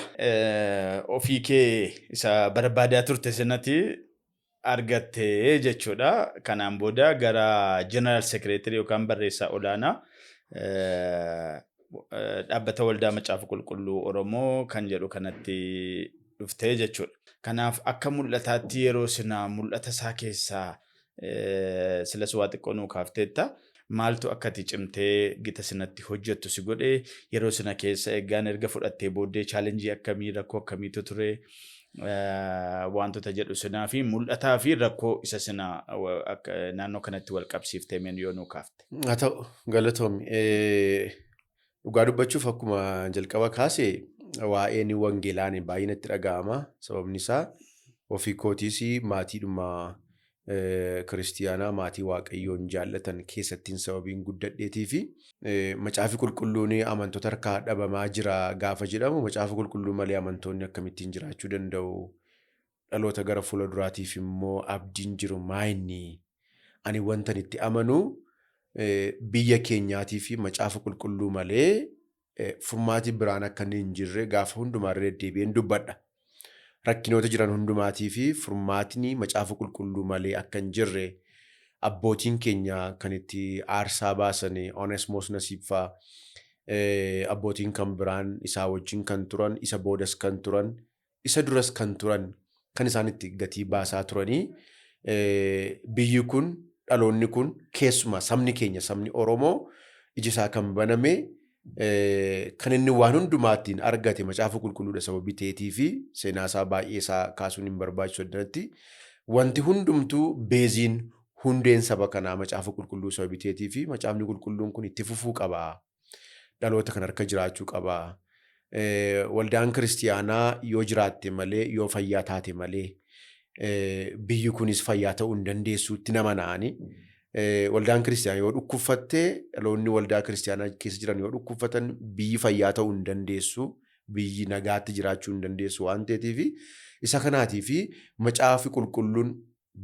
Ofii kee isa barbaadaa turte sanatti argattee jechuudha. Kanaan booda gara General Secretary yookaan Barreessaa Olaanaa dhaabbata Waldaa Macaafa Qulqulluu Oromoo kan jedhu kanatti dhuftee jechuudha. Kanaaf akka mul'ataatti yeroo sina mul'ata isaa keessaa silas waa xiqqoo nuu kaafteetta. Maaltu akkati cimtee gita sinatti hojjettu si godhee yeroo sina keessa eeggaan erga fudhattee booddee chaalenjii akkamii rakkoo akkamiitu ture wantoota jedhu sinaa fi mul'ataa fi rakkoo isa sina naannoo kanatti wal qabsiiftee meen yoo nuu kaafte. Haa ta'u galatoomi. Dhugaa dubbachuuf akkuma jalqaba kaase waa'een wangeelaan baay'inatti dhaga'ama. Sababni isaa ofii kootiis maatiidhuma kiristiyaanaa maatii waaqayyoon jaallatan keessattiin sababiin guddadheetii fi macaafi qulqulluun amantoota harkaa dhabamaa jira gaafa jedhamu macaafa qulqulluu malee amantoonni akkamittiin jiraachuu danda'u. Dhaloota gara fuula duraatiif immoo abdiin jiru maayinni ani wantan itti amanu biyya keenyaatii fi macaafa qulqulluu malee furmaati biraan akka hin jirre gaafa hundumaa irra deddeebi'een dubbadha. Rakkinoota jiran hundumaatii fi furmaatni macaafa qulqulluu malee akka hin jirre abbootiin keenya kan itti aarsaa baasan Onesimoos Nasiib fa'aa abbootiin kan biraan isaa wajjin kan turan isa boodas kan turan isa duras kan turan kan isaan itti gatii baasaa turanii biyyi kun dhaloonni kun keessumaa sabni keenya sabni Oromoo iji isaa kan baname kan inni waan hundumaattiin argate macaafa qulqulluudha sababii ta'eetii fi seenaa isaa baay'ee isaa kaasuun hin barbaachisu addanatti wanti hundumtuu beeziin hundeen saba kanaa macaafa qulqulluu sababii ta'eetii fi macaafni qulqulluun kun itti fufuu qaba. Dhaloota kan harka jiraachuu qaba. Waldaan kiristiyaanaa yoo jiraatte malee yoo fayyaa taate malee biyyi kunis fayyaa ta'uu hin dandeessuutti nama na'anii. Waldaan kiristiyaanaa yoo dhukkubfattee dhaloonni waldaa kiristiyaanaa keessa jiran yoo dhukkubfatan biyyi fayyaa ta'uu hin dandeessu. Biyyi nagaatti jiraachuu hin dandeessu waan ta'eef isa kanaatii fi macaafi qulqulluun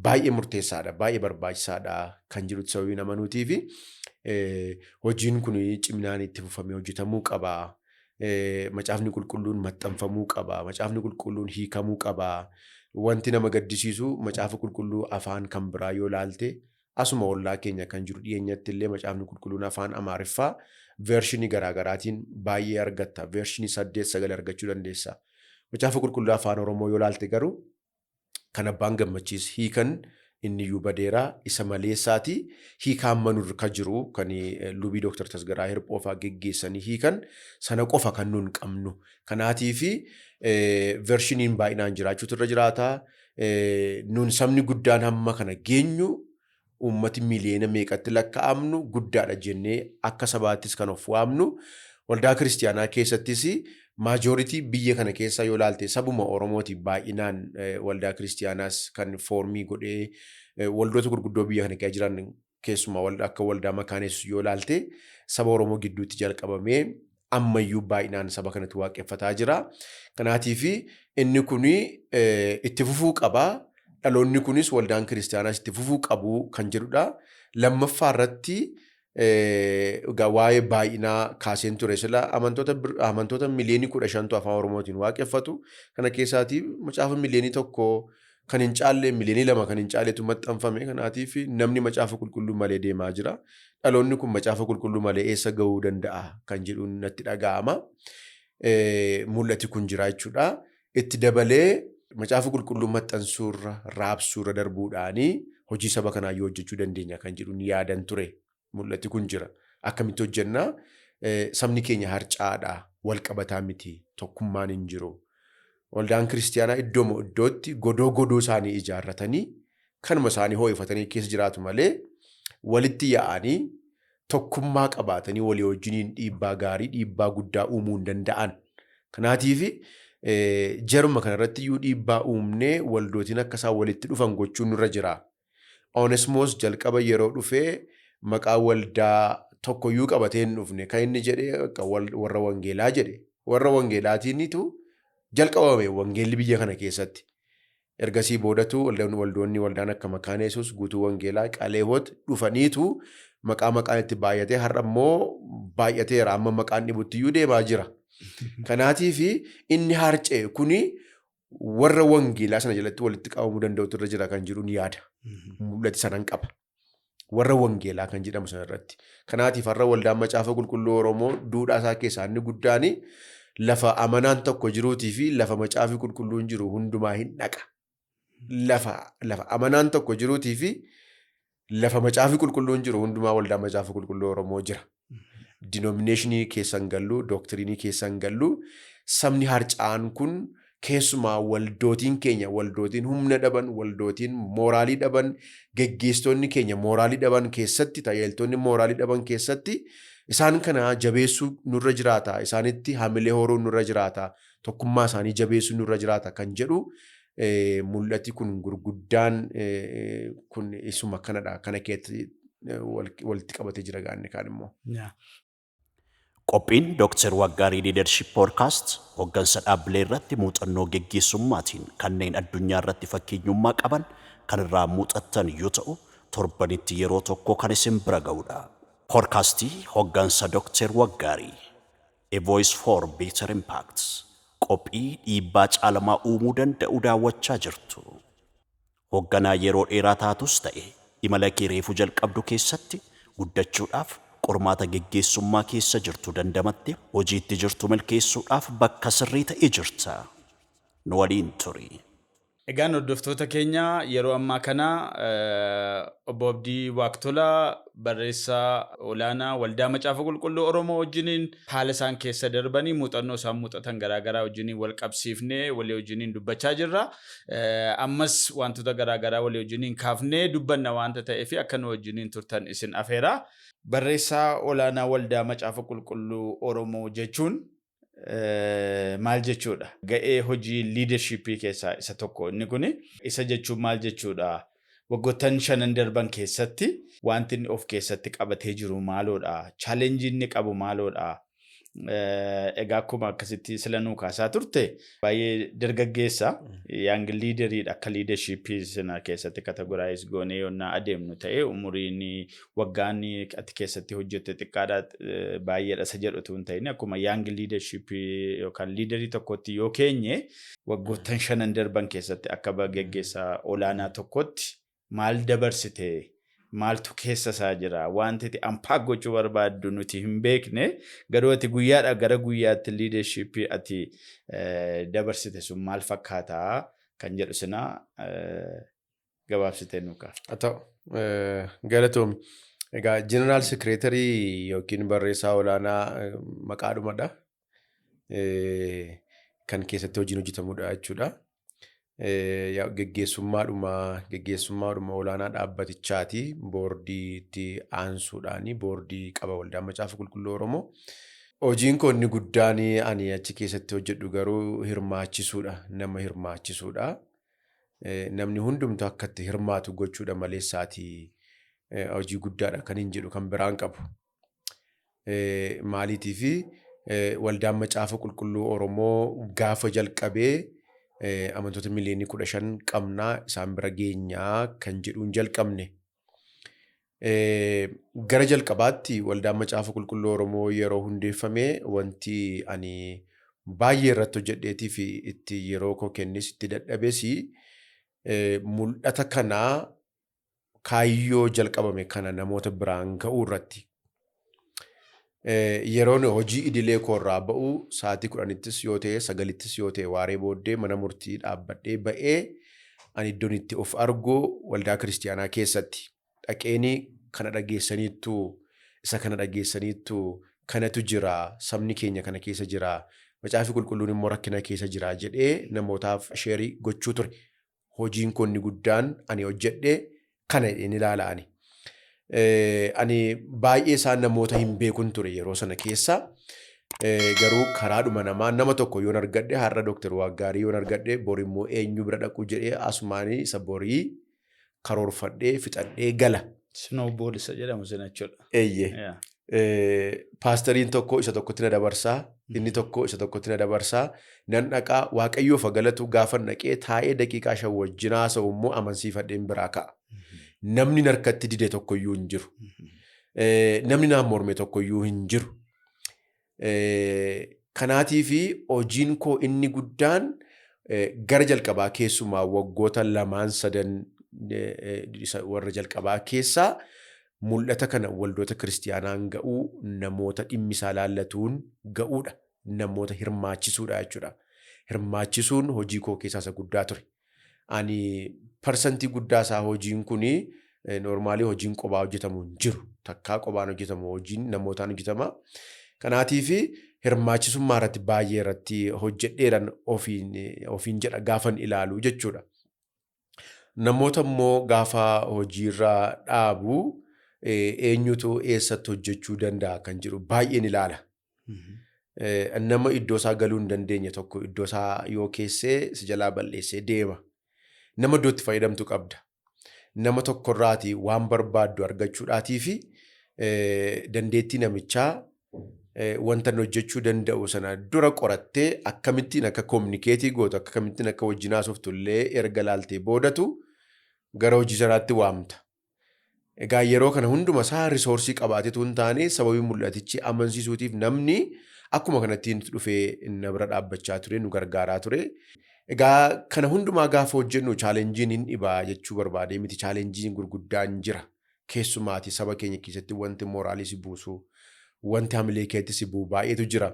baay'ee murteessaadha. Baay'ee barbaachisaadha kan jirutti sababiin amanuutii fi hojiin kun ciminaan itti fufamee hojjetamuu qaba. Macaafni qulqulluun maxxanfamuu qaba. Macaafni qulqulluun hiikamuu qaba. Wanti nama gaddisiisu macaafa qulqulluu afaan kan biraa yoo laalte asuma ollaa keenya kan jiru dhiyeenyatti illee macaafni qulqulluun afaan Amaariffaa veershinii garaagaraatiin baay'ee argatta. Veershinii 8-9 argachuu dandeessa. Macaafa qulqulluu afaan Oromoo yoo laalte garuu kan abbaan gammachiis hiikan inni iyyuu badeeraa isa maleessaati hiikaan manur ka jiru kan lubii Dr. Tasgaraa Hirphoofaa geggeessanii hiikan sana qofa kan nuun qabnu. Kanaatii fi veershiniin baay'inaan jiraachuutu irra jiraata. Nuun sabni guddaan hamma kana geenyu uummati miliyoona meeqatti lakkaa'amnu guddaadha jennee akka sabaattis kan of waamnu. Waldaa kiristiyaanaa keessattis maajooritii biyya kana keessa yoo laalte sabuma Oromooti baay'inaan waldaa kiristiyaanaas kan foormii godhee waldoota gurguddoo biyya kana keessa jiran keessumaa akka waldaa makaanessu yoo laalte saba Oromoo gidduutti jalqabamee ammayyuu baay'inaan saba kanatti waaqeffataa jira. Kanaatiif inni kun itti fufuu qaba. Dhaloonni kunis waldaan kiristiyaanaas itti fufuu qabu kan jedhudha. Lammaffaa irratti waa'ee baay'inaa kaaseen ture sila amantoota miliyoonii 15 afaan Oromootiin waaqeffatu. Kana keessaatii macaafa miliyoonii 1 kan hin caalle miliyoonii 2 kan hin caalletu maxxanfame. Kanaatiif namni macaafa qulqulluu malee deemaa jira. Dhaloonni kun macaafa qulqulluu malee eessa gahuu danda'a kan jedhuun natti dhaga'ama. Mul'ati kun jira jechuudha. Itti dabalee macaafa qulqulluu maxxansuurra raabsuurra darbuudhaanii hojii saba kanaa yoo hojjechuu dandeenya kan jedhuun yaadan ture. Mul'ati kun jira. Akkamitti hojjennaa? Sabni keenya harcaadha. Wal qabataa miti. Tokkummaan hin jiru. Waldaan kiristiyaanaa iddootti godoo isaanii ijaarratanii kanuma isaanii ho'ifatanii keessa jiraatu malee walitti yaa'anii tokkummaa qabaatanii walii wajjiniin dhiibbaa gaarii, dhiibbaa guddaa uumuu hin danda'an. Kanaatiif jaruma kanarratti iyyuu dhiibbaa uumnee waldootiin akka isaan walitti dhufan gochuun nurra jira. Onesimoos jalqaba yeroo dhufee maqaa waldaa tokkoyyuu qabatee hin dhufne kan inni jedhee warra wangeelaa jedhe. Warra wangeelaatiinitu jalqabame wangeelli biyya kana keessatti. Ergasii boodatu waldoonni waldaan akka makaana Yesuus guutuu wangeelaa qaleehoot dhufaniitu maqaan itti baay'atee har'a immoo baay'ateera amma maqaan dhibutti iyyuu deemaa jira. Kanaatiif inni harcee kuni warra wangeelaa sana jalatti walitti qabamuu danda'utu irra jira kan jiruun yaada. Mul'ati sanan qaba. Warra wangeelaa kan jedhamu sanarratti. Kanaatiif har'a waldaan macaafa qulqulluu Oromoo duudhaa isaa keessaa inni guddaani lafa amanaan tokko jiruutii fi lafa macaafi qulqulluun jiru hundumaa hin dhaqa. Lafa amanaan tokko jiruutii fi lafa macaafi qulqulluun jiru hundumaa waldaan macaafa qulqulluu Oromoo jira. Denominationii keessan gallu, doktiriinii keessan gallu, sabni harca'an kun keessumaa waldootiin keenya, waldootiin humna dhaban, waldootiin mooraalii dhaban, geggeessitoonni keenya mooraalii dhaban keessatti, tajaajiltoonni mooraalii dhaban keessatti isaan kana jabeessuu nurra jiraata. Isaanitti hamilee horuu nurra jiraata. Tokkummaa isaanii jabeessuu nurra jiraata kan jedhu mul'ati kun gurguddaan kun isuma kanadha. Kana keessatti walitti qabatee jira gaanni kaan immoo. Qophiin dr.wakgari leadership podcast hoggansa dhaabbilee irratti muuxannoo geggeessummaatiin kanneen addunyaa irratti fakkeenyummaa qaban kan irraa muuxattan yoo ta'u torbanitti yeroo tokko kan isin bira ga'udha. Podcastii hoggansa dr.wakgari A Voice for Better Impact qophii dhiibbaa caalamaa uumuu danda'u daawwachaa jirtu. Hogganaa yeroo dheeraa taatus ta'e imala kee reefu jalqabdu keessatti guddachuudhaaf qormaata geggeessummaa keessa jirtu dandamatte hojiitti jirtu milkeessuudhaaf bakka sirrii ta'e jirta. Nu waliin turi. Egaan hordoftoota keenya yeroo ammaa kana Obbo Abdii Waaqtolaa Barreessaa Olaanaa Waldaa Macaafa Qulqulluu Oromoo wajjiniin haala isaan keessa darbanii muuxannoo isaan muuxatan garaagaraa wajjiniin wal qabsiifnee walii wajjiniin dubbachaa jirra. Ammas wantoota garaagaraa walii wajjiniin kaafnee dubbanna waanta ta'eef akka nu wajjiniin turtan isin afeera. Barreessaa Olaanaa Waldaa Macaafa Qulqulluu Oromoo jechuun maal jechuudha? Ga'ee hojii leadershipii keessaa isa tokko inni kuni. Isa jechuun maal jechuudha? Waggoottan 5 darban keessatti wanti inni of keessatti qabatee jiru maaloodha? Challenge inni qabu maaloodha? Egaa akkuma akkasitti sila nuu kaasaa turte baay'ee dargaggeessa young leaderii akka leadershipii sana keessatti categorize goonee yonnaa adeemnu ta'e umuriin waggaan ati keessatti hojjette xiqqaadha baay'eedha isa jedhutu hin ta'in akkuma young leadershipii yookaan leaderii tokkotti yoo keenye waggoottan 5 darban keessatti akka geggeessaa olaanaa tokkotti maal dabarsite? Maaltu keessa isaa jira? Wanti ati ampaa gochuu barbaaddu nuti hin beekne garuu ati guyyaadhaa gara guyyaatti leadership ati dabarsite sun maal fakkaata kan jedhu sina gabaabsitee nu kaaf. Haa ta'u galatoomi. Egaa General Secretary yookiin barreessaa olaanaa maqaadhumadha. Kan keessatti hojiin hojjetamudha jechuudha. Geggeessummaadhuma olaanaa dhaabbatichaati boordiitti aansuudhaani boordii qaba Waldaa Macaafa Qulqulluu Oromoo. Hojiin kun inni guddaan ani achi keessatti hojjedhu garuu hirmaachisuudha. Nama hirmaachisuudha. Namni hundumtu akka itti hirmaatu gochuudha maleessaati hojii guddaadha kan hin jedhu kan biraan qabu. Maaliitiifi Waldaan Macaafa Qulqulluu Oromoo gaafa jalqabee amantoota miliyoonii 15 qabnaa isaan bira geenyaa kan jedhuun jalqabne. Gara jalqabaatti Waldaan Macaafa Qulqulluu Oromoo yeroo hundeeffame wanti ani baay'ee irratti hojjedheetii fi itti yeroo koo kennis itti dadhabees mul'ata kanaa kaayyoo jalqabame kana namoota biraan ga'uu irratti yeroon hojii idilee koorraa ba'u sa'aatii 10 yoo ta'e 9 yoo ta'e waaree booddee mana murtii dhaabbadhee ba'ee ani iddoon itti of argu waldaa kiristiyaanaa keessatti dhaqeenii kana dhageessaniittu isa kana dhageessaniittu kanatu jira sabni keenya kana keessa jira Macaafni Qulqulluun immoo rakkina keessa jira jedhee namootaaf sheerii gochuu ture. Hojiin kun inni guddaan ani hojjedhe kana inni ilaala'ani. Ani baay'ee isaan namoota hin beekun ture yeroo sana keessa. Garuu karaadhuma namaa nama tokko yoon argadhe har'a dr.wakgari yoon argadhe bor immoo eenyu bira dhaquu jedhee asumaanii isa borii karoorfadhee fixadhee gala. Snowball isa jedhamu sana jechuudha. Eeyyee. Paastoriin tokko isa tokkotti na dabarsaa, inni tokko isa tokkotti na dabarsaa, nan dhaqaa Waaqayyoof galatu gaafa dhaqee taa'ee daqiiqaa 5 wajjin haasa'u immoo amansiifadheen biraa ka'a. Namni harkatti dide tokkoyyuu hin jiru. Namni naan morme tokkoyyuu hin jiru. Kanaatii fi hojiin koo inni guddaan gara jalqabaa keessumaa waggoota 2-3 warra jalqabaa keessaa mul'ata kana waldoota kiristiyaanaan ga'uu namoota dhimmisaa laallatuun ga'uudha. Namoota hirmaachisuudha jechuudha. Hirmaachisuun hojii koo keessaa isa guddaa ture. Ani parsantii guddaa isaa hojiin kuni noormaalii hojiin qophaa hojjetamu hin jiru. Takkaa qophaan hojjetamu hojiin namootaan hojjetama. Kanaatii fi hirmaachisummaa irratti baay'ee irratti hojjedheeran ofiin jedha gaafan ilaalu jechuudha. Namoota immoo gaafa hojiirraa dhaabu eenyutu eessatti hojjechuu danda'a kan jedhu baay'een ilaala. Nama iddoo isaa galuu hin dandeenye tokko iddoo isaa yoo keessee si jalaa balleessee deema. Nama iddootti fayyadamtu qabda. Nama tokkorraatii waan barbaaddu argachuudhaatii fi dandeettii namichaa wanta hojjechuu danda'u sana dura qorattee akkamittiin akka kominikeetii gootu akkamittiin akka wajjin haasoftu illee erga laaltee boodatu gara hojii sanaatti waamta. Egaa yeroo kana hunduma isaa risoorsii qabaatetu hin taane sababii mul'atichi amansiisuutiif namni akkuma kanattiin dhufee na bira dhaabbachaa ture nu gargaaraa ture. Egaa kana hundumaa gaafa hojjennu chaalenjiin hin dhibaa jechuu barbaadee miti chaalenjiin gurguddaan jira. Keessumaati saba keenya keessatti wanti mooraalii si buusu wanti hamilee keetti si bu'u baay'eetu jira.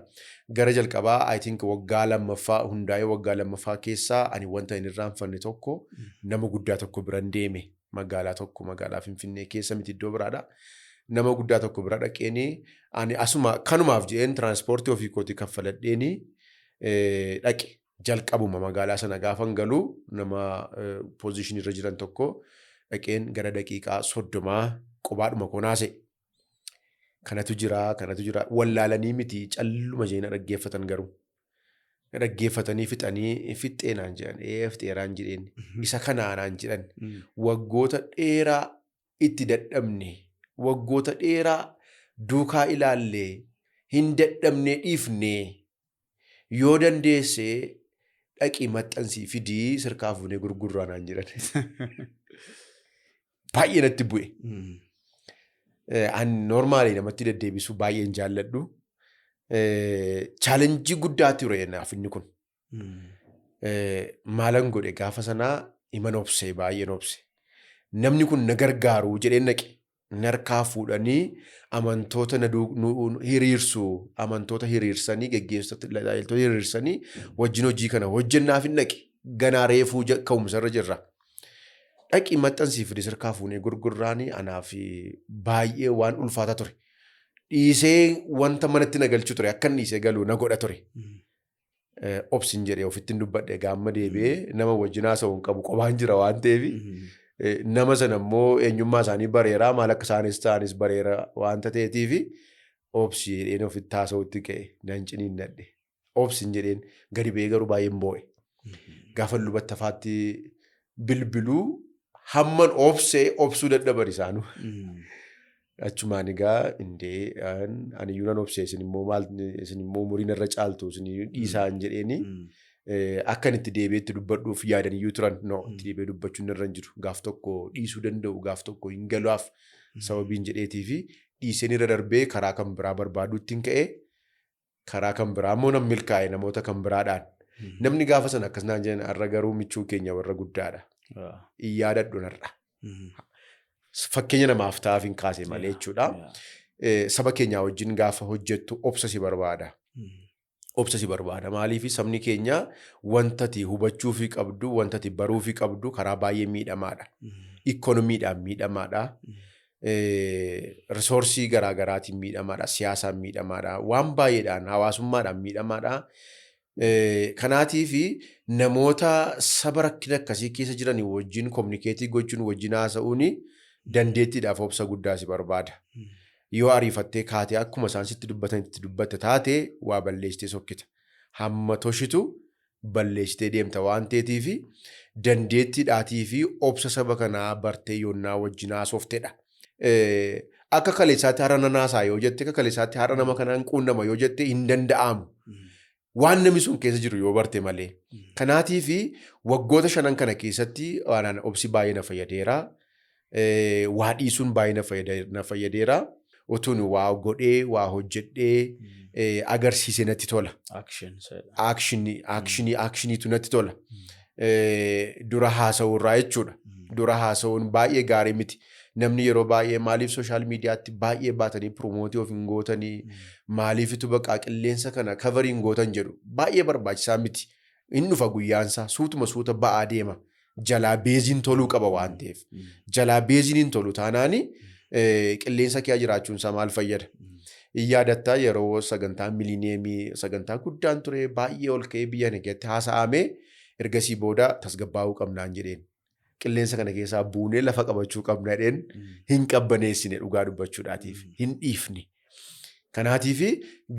Gara jalqabaa I think waggaa 2ffaa hundaa'ee waggaa 2ffaa keessaa ani wanta hin irraanfanne tokko nama guddaa tokko biran deeme. Magaalaa Finfinnee keessa miti iddoo biraadha. Nama guddaa tokko bira dhaqeenii ani asuma kanumaaf jedheen tiraanspoortii ofii kootii kaffaladheenii dhaqe jalqabuma magaalaa sana gaafan galuu nama poozishinii irra jiran tokko dhaqeen gara daqiiqaa 30 qubaadhuma konaase. Kanatu jira. Wallaalanii miti calluma jeena dhaggeeffatan garuu. Dhaggeeffatanii fixanii fixxeenaan jedhan fixeeraan jedheen isa kanaanaan jedhan waggoota dheeraa itti dadhabne waggoota dheeraa duukaa ilaallee hin dadhabne dhiifne yoo dandeessee dhaqii maxxansii fidii sirkaa fuunee gurguraanaan jedhan baay'ee natti bu'e. Ani noormaalii namatti deddeebisuu baay'een jaalladhu. Chaalenjii guddaatti ture jennaaf inni kun. Maalan godhe gaafa sanaa iman obse baay'een obse. Namni kun na gargaaru jedheen naqe. Narkaa fuudhanii amantoota hiriirsu amantoota hiriirsanii geggeessitoota hiriirsanii wajjin hojii kana hojjennaaf hin naqe. Ganaa reefuu ka'umsarra jirra. Dhaqii maxxansii fi sirkaa fuunee gurguraanii anaaf baay'ee waan ulfaata ture. Dhiisee wanta manatti na galchu ture akkan dhiisee galuu na godha ture. Obsin jedhee ofitti dubbadhe gaamma deebi'ee nama wajjin haasa'uu hin qabu qophaan jira waan ta'eef nama sana immoo eenyummaa isaanii bareeraa maal akka isaanis ta'anis bareera waanta ta'eetiif obsi jedheen ofitti haasa'uutti ka'e nan ciniinnadhe. Obsin jedheen gadi ba'ee garuu baay'een boo'e. Gaafa lubatti afaatti bilbiluu hamman obsuu dadhaban isaanuu. Achumaan egaa ani yuunan obsee isin immoo umuriin irra caaltu isin dhiisaan jedheeni akkan itti deebi'eetti dubbadhuuf yaadan iyyuu turan itti deebi'ee dubbachuun irra hin jiru gaaf tokko dhiisuu danda'u gaaf tokko hin galuuf sababiin jedheetii fi dhiiseen irra darbee karaa kan biraa barbaaduutti hin ka'e karaa kan biraa immoo nan milkaa'e namoota kan biraadhaan namni gaafa sana akkasnaan jedhan har'a garuu michuu keenya warra guddaadha. Yaadadhu narra. Fakkeenya namaaf ta'aaf hin kaase malee jechuudha. Saba keenyaa wajjin gaafa hojjettu obsa si barbaada. Obsa si barbaada. Maaliif sabni keenya wantati hubachuu fi qabdu, wantati baruu fi qabdu karaa baay'ee miidhamaadha. Ikoonomiidhaan miidhamaadha. Risoorsii garaagaraatiin miidhamaadha. Siyaasaan miidhamaadha. Waan baay'eedhaan hawaasummaadhaan miidhamaadha. Kanaatiif namoota saba rakkina akkasii keessa jiran wajjin kominikeetii gochuun wajjin haasa'uun dandeettiidhaaf obsa guddaa si barbaada. Yoo ariifattee kaatee akkuma isaan sitti dubbatte taate waa balleessitee sokkita. Hamma toshitu balleessitee deemta waan ta'eetiif dandeettiidhaatii fi obsa saba kanaa bartee yoonnaa wajjin haasoftedha. Akka kaleessaatti haara nanaasaa yoo jette, akka kaleessaatti haara nama kanaan quunnama yoo jette hin danda'amu. Waan namni sun keessa jiru yoo barte malee. Kanaatiif waggoota 5 kana keessatti obsi baay'ee na fayyadeera. Waa dhiisuun baay'ee na fayyadeera. Otuun waa godhee, waa hojjedhee agarsiise natti tola. Akshiniitu natti tola. Dura haasa'uurraa jechuudha. Dura haasa'uun baay'ee gaarii miti. Namni yeroo baay'ee maaliif sooshaal miidiyaatti baay'ee baatanii piromootii of hin gootanii maaliifitu baqaa qilleensa kana kavarii hin gootan jedhu baay'ee barbaachisaa miti. Inni dhufa guyyaansaa suuta ba'aa deema. Jalaa beeziin toluu qaba waan ta'eef. Jalaa beeziin hin tolu taanaani qilleensa kee jiraachuunsaa maal fayyada? Yaadatta yeroo sagantaa miliineemii sagantaa guddaan ture baay'ee ol ka'ee biyya kana keessatti haasa'amee ergasii booda tasgabbaa'uu qabnaan jedheen. Qilleensa kana keessaa buunee lafa qabachuu qabna jedheen hin qabbaneessine dhugaa dubbachuudhaatiif hin dhiifne. Kanaatiif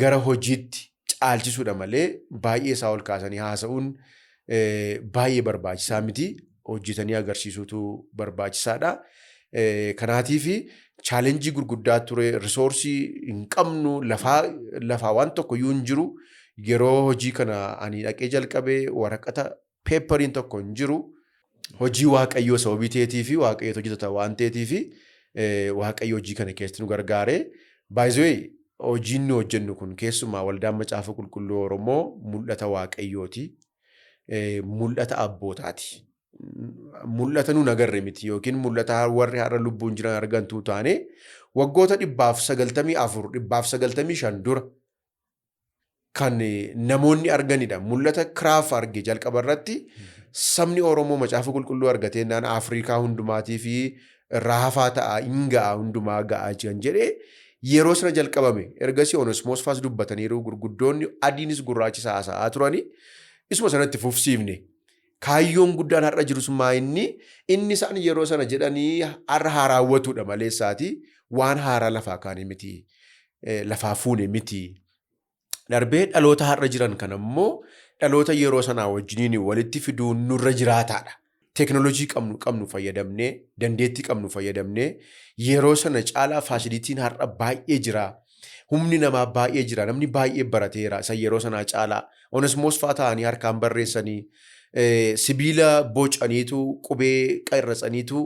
gara hojiitti caalchisuudha malee baay'ee isaa ol kaasanii haasa'uun baay'ee barbaachisaa miti. Hojjetanii agarsiisuutu barbaachisaadha. Kanaatiif chaalenjii gurguddaa ture, risoorsii hin qabnu, lafaa waan tokko iyyuu hin jiru. Yeroo hojii kana ani dhaqee jalqabee waraqata peepariin tokko hin jiru. Hojii waaqayyoo sababii ta'eetii fi waaqayyoo hojjetata waan ta'eetii fi waaqayyoo hojii kana keessatti nu gargaare. By the way, hojiin nu hojjennu kun keessumaa Waldaan Macaafa Qulqulluu Oromoo mul'ata waaqayyooti. Mul'ata abbootaati. Mul'ata nuun agarre miti yookiin mul'ata warri har'a lubbuun jiran argantuu taane waggoota 194, 195 dura kan namoonni arganidha. Mul'ata kiraaf arge jalqaba irratti sabni Oromoo Macaafa Qulqulluu argatee naan Afrikaa hundumaatii fi raafaa ta'a hin ga'a hundumaa ga'a jiran jedhee yeroo sana jalqabame. Ergasii Onesimoos faas dubbataniiru gurguddoonni adiinis gurraachisa haasa'aa turani. Isuma sanatti fufsiifne. Kaayyoon guddaan har'a jirus inni isaan yeroo sana jedhanii har'a haaraawwatuudha maleessaati waan haaraa lafaa kaane miti. Lafaa fuune miti. Darbee dhaloota har'a jiran kan ammoo dhaloota yeroo sanaa wajjiniin walitti fiduun nurra jiraataadha. Teknoolojii qabnu fayyadamnee, dandeettii qabnu fayyadamnee yeroo sana caalaa faasilitiin har'a baay'ee jira. Humni namaa baay'ee jira. Namni baay'ee barateera. Isa yeroo sanaa caalaa Onesimoos fa'aa ta'anii harkaan barreessanii sibiila bocaniitu qubee qirratsaniitu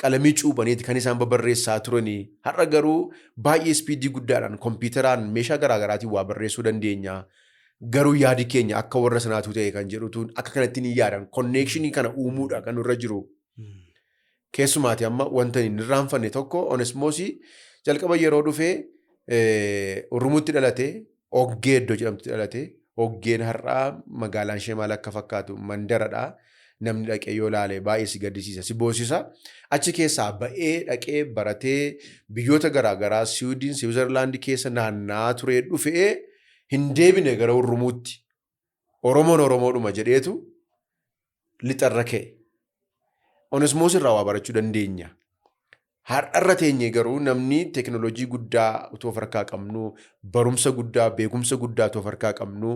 qalamii cuubaniiti kan isaan barreessaa turanii. Har'a garuu baay'ee ispiidii guddaadhaan kompiitaraan meeshaa garaagaraatiin waa barreessuu dandeenya. Garuu yaadi keenya akka warra sanaatu ta'e kan jedhutu akka kanatti ni yaadan. Konneekshinii kana uumuudha kan nurra jiru. Keessumaati amma wanta inni irraanfanne tokko Onesimoos jalqaba yeroo dhufee Oromootti dhalate, Oggee iddoo jedhamtu dhalate. Oggeen har'aa magaalaan ishee maal akka fakkaatu mandaradha. Namni dhaqee yoo ilaale baay'ee si gaddisiisa, si boosisa. Achi keessaa ba'ee dhaqee baratee biyyoota garaagaraa Siwiidin, Siwiizerlaandii keessa naanna'aa turee dhufee hin deebine gara Oromootti. Oromoon Oromoodhuma jedheetu lixarra ka'e. Onesimoos irraa waa barachuu dandeenya. Har'arra teenye garuu namni teknoolojii guddaa utoo of harkaa qabnu, barumsa guddaa, beekumsa guddaa utoo of harkaa qabnu,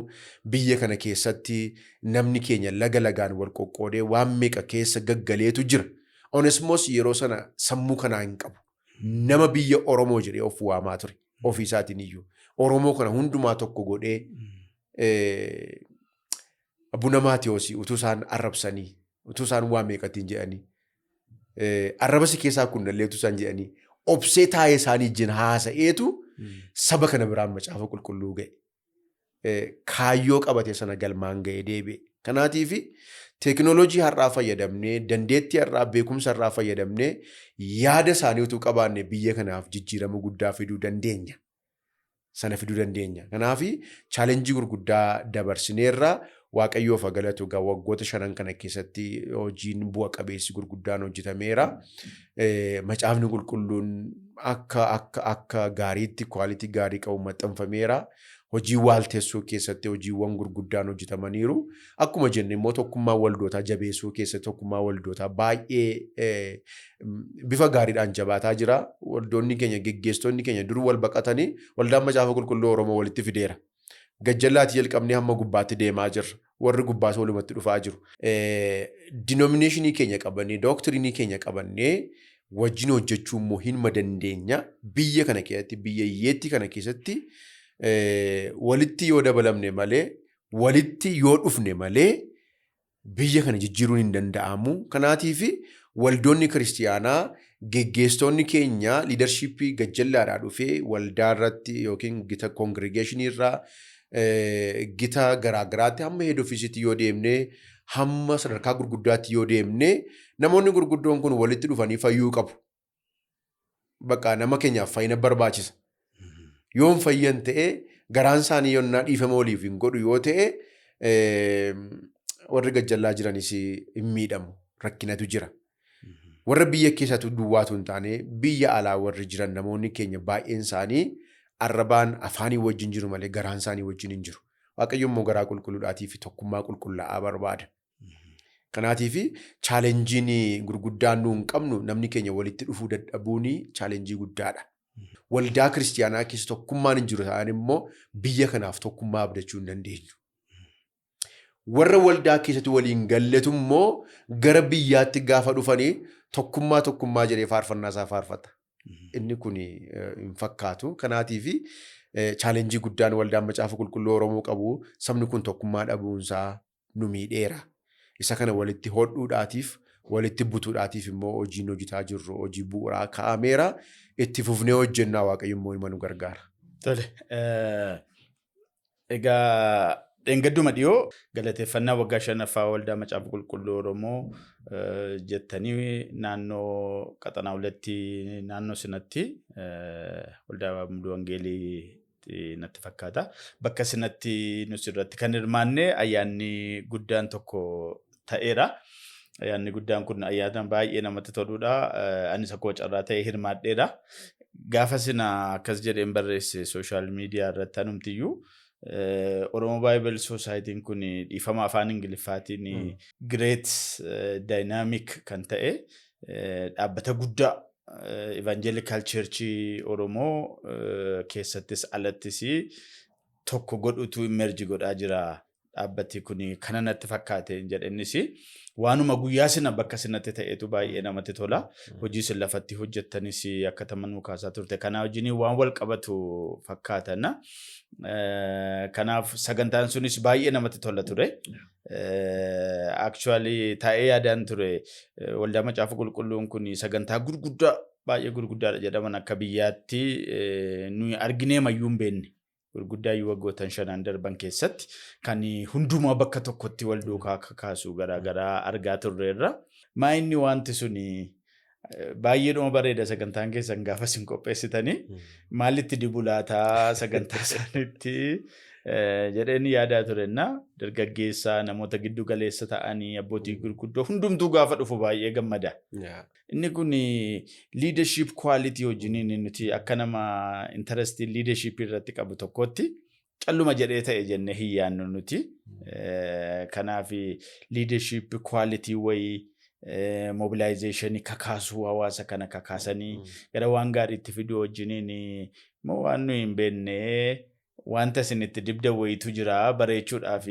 biyya kana keessatti namni keenya lagaan wal qoqqoodee waan meeqa keessa gaggaleetu jira. Onesimoos yeroo sana sammuu kanaa hin qabu. Nama biyya Oromoo jedhee of waamaa ture. Ofii isaatiin iyyuu. Oromoo kana hundumaa tokko godhee Abuna Maatiyoosii utuu isaan arrabsanii, utuu isaan waa meeqatiin jedhanii. Arrabasi keessaa kun nalleetu isaan jedhanii obsee taa'ee isaanii wajjin haasa'eetu saba kana biraan Macaafa Qulqulluu ga'e. Kaayyoo qabatee sana galmaan ga'ee deebi'e. Kanaatiif Teekinooloojii har'aa fayyadamnee, dandeettii har'aa beekumsa har'aa fayyadamnee yaada isaanii utuu qabaanne biyya kanaaf jijjiirama guddaa fiduu dandeenya. Sana fiduu dandeenya. Kanaaf chaalenjii gurguddaa dabarsineerra Waaqayyoof galatu waggoota 5 kana keessatti hojiin bu'a qabeessi gurguddaan hojjetameera. Macaafni qulqulluun akka gaariitti kwaalitii gaarii qabu maxxanfameera. Hojii waalteessuu keessatti hojiiwwan gurguddaan hojjetamaniiru. Akkuma jenne immoo tokkummaa waldootaa jabeessuu keessatti tokkummaa waldootaa baay'ee bifa gaariidhaan jabaataa jira. Waldoonni keenya geggeessitoonni keenya dur wal baqatanii waldaan Macaafa Qulqulluu Oromoo walitti fideera. Gajjallaatii jalqabnee hamma gubbaatti deemaa jirra. Warri gubbaas walumatti dhufaa jiru. Denominationii keenya qabannee, dooktirinii keenya qabannee wajjin hojjechuu immoo hin dandeenya. Biyya kana keessatti, biyya hiyyeetti kana keessatti walitti yoo dabalamne malee, walitti yoo dhufne malee biyya kana jijjiiruun hin danda'amu. Kanaatiif waldoonni kiristiyaanaa geggeessitoonni keenya liidarshiippii gajjallaadhaa dhufee waldaa irratti yookiin gita koongirigeeshinii irraa gita garaagaraatti hamma heed ofiisitti yoo deemne hamma sadarkaa gurguddaatti yoo deemne namoonni gurguddoon kun walitti dhufanii fayyuu qabu. Bakka nama keenyaaf fayyina barbaachisa. Yoon fayyan ta'e garaan isaanii yoonnaa dhiifama waliif hin godhu yoo ta'e warri gajjallaa jiranis hin miidhamu. Rakkinatu jira. Warra biyya keessatti duwwaatu hin taane biyya alaa warri jiran namoonni keenya baay'een isaanii arrabaan afaanii wajjin jiru malee garaan isaanii wajjin hin jiru. Waaqayyo immoo garaa qulqulluudhaatii fi tokkummaa qulqullaa'aa barbaada. Kanaatiif chaalenjiin gurguddaan nu hin qabnu namni keenya walitti dhufuu dadhabuun chaalenjii guddaadha. Waldaa kiristiyaanaa keessa tokkummaan hin jiru ta'an immoo biyya kanaaf tokkummaa abdachuu hin dandeenyu. Warra waldaa keessatti waliin galletu immoo gara biyyaatti gaafa dhufanii tokkummaa jedhee faarfannaa isaa faarfata. Inni kun hin fakkaatu. Kanaatiif chaalenjii guddaan waldaan Macaafa Qulqulluu Oromoo qabu sabni kun tokkummaa dhabuunsaa nu miidheera. Isa kana walitti hodhuudhaatiif walitti butuudhaatiif immoo hojiin hojjetaa jirru hojii bu'uuraa kaa'ameera. Itti fufnee hojjennaa Waaqayyo immoo ima nu gargaara. Tole. Egaa Dhengadduma dhiyoo galateeffannaa waggaa 5ffaa waldaa Macaafa Qulqulluu Oromoo jettanii naannoo qaxanaa ulatti naannoo sinatti waldaa Muduu Wangeelii natti fakkaata. Bakka sinatti nus irratti kan hirmaanne ayyaanni guddaan tokko ta'eera. Ayyaanni guddaan kun ayyaana baay'ee namatti toludha. Anis akkoo carraa ta'ee hirmaadheera. Gaafa sina akkas jedheen barreesse sooshaal miidiyaa irratti anumtiyyuu Oromoo Bible Society kun dhiifama afaan Ingiliffaatiin Great Dynamic kan ta'e dhaabbata guddaa Evangelical Church Oromoo keessattis alattis tokko godhutu emerge godhaa jira. Dhaabbati kun kana natti fakkaate jedhennis waanuma guyyaa sina bakka sinatti ta'etu baay'ee namatti tola. Hojii sin lafatti hojjettanis akka taman mukaasaa turte. Kana wajjin waan wal qabatu fakkaatana. Kanaaf sagantaan sunis baay'ee namatti tola ture. Actually taa'ee yaadaan ture waldaa Macaafa Qulqulluun kun sagantaa gurguddaa baay'ee gurguddaadha jedhaman akka biyyaatti nuyi arginee mayyuu hin beekne. Gurguddaa waggoota 5 darban keessatti kan hundumaa bakka tokkotti wal duukaa kaasu garaagaraa argaa turreerra. Maa inni wanti suni baay'eedhuma bareeda sagantaan keessan gaafa sin qopheessitanii maalitti dibulaataa sagantaa sanitti jedheen yaadaa turenna. Dargaggeessaa namoota giddu galeessa ta'anii abbootii gurguddoo hundumtuu gaafa dhufu baay'ee gammada. Inni kun leadership quality wajjiniin nuti akka nama interested leadership irratti qabu tokkotti calluma jedhee ta'e jenne hin yaannu nuti. Kanaaf leadership quality way mobilization kakaasuu hawaasa kana kakaasanii gara waan gaariitti fiduu wajjiniin moo waan nu hin beekne wanta isinitti dibda wayitu jira bareechuudhaaf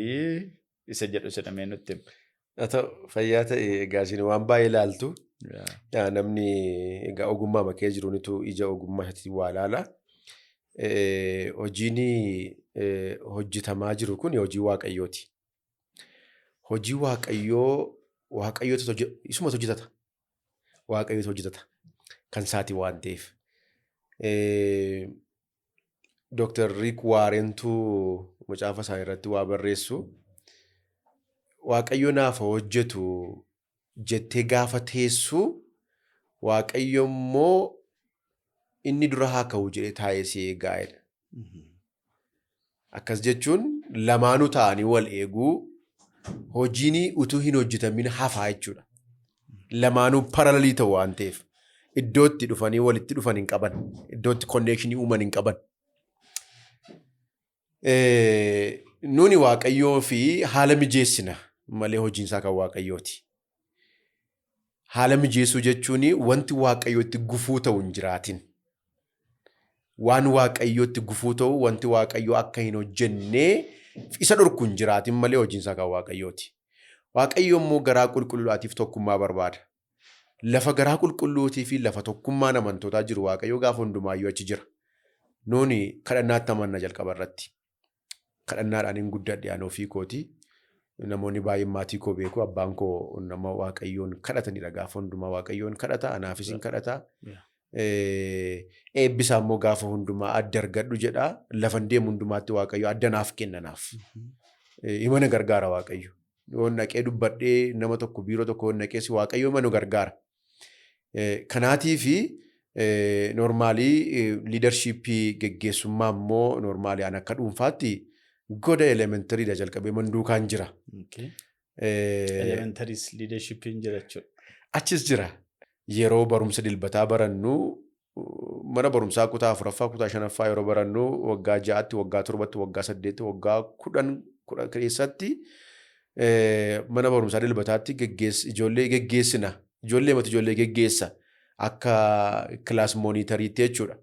isa jedhu sedamee nutti. Ata fayyaa ta'e egaa isin waan baay'ee ilaaltu. Namni egaa ogummaa makee jiruunitu ija ogummaa isaatti waa ilaala. Hojiin hojjetamaa jiru kun hojii Waaqayyooti. Hojii Waaqayyootu isumatu hojjetata. Waaqayyootu hojjetata. Kan isaati waan ta'eef. Dr. Rick Waarentu macaafa isaa irratti waa barreessu. Waaqayyo naaf hojjetu jettee gaafa teessu Waaqayyo immoo inni dura haa ka'u jedhee taa'ee si eegaa'edha. Akkas jechuun lamaanuu ta'anii wal eeguu hojiin utuu hin hojjetamin hafaa jechuudha. Lamaanuu paralelii ta'u waan ta'eef iddootti dhufanii walitti dhufan hin qaban. Iddootti konneekshinii uuman hin qaban. Nuuni Waaqayyoo fi haala mijeessina malee hojiinsaa kan Waaqayyooti. Haala mijeessuu jechuun wanti Waaqayyootti gufuu ta'u hin jiraatin. Waan Waaqayyootti gufuu ta'u wanti Waaqayyoo akka hin hojjennee isa dhorku hin jiraatin malee hojiinsaa kan Waaqayyooti. Waaqayyo immoo garaa qulqulluutiif tokkummaa barbaada. Lafa garaa qulqulluutii fi lafa tokkummaan amantootaa jiru Waaqayyo gaafa hundumaayyuu achi jira. Nuuni kadhannaatti amanna jalqaba irratti. Kadhannaadhaan hin guddadhe ani ofii kooti. Namoonni baay'een maatii koo beeku abbaan koo nama Waaqayyoon kadhatanidha gaafa hundumaa Waaqayyoon kadhata anaafis hin kadhata. Eebbisaa immoo gaafa hundumaa adda argadhu jedha. Lafan deemu hundumaatti Waaqayyo adda naaf kennanaaf. Imana gargaara Waaqayyo. Yoon naqee dubbadhee nama tokko biiroo tokko yoon naqee si Waaqayyo imanu gargaara. Kanaatii fi normaalii liidarshiippii geggeessummaa immoo normaalii an akka dhuunfaatti goda elementarii jalqabee manduukaan jira. Elementaries leadershippiin jira jechuudha. Achis jira. Yeroo barumsa dilbataa barannu mana barumsaa kutaa 4ffaa kutaa 5ffaa yeroo barannu waggaa 6tti waggaa 7tti waggaa 8tti waggaa 10 keessatti mana barumsaa dilbataatti ijoollee geggeessina. Ijoollee mati ijoollee geggeessa akka kilaas moonitariitti jechuudha.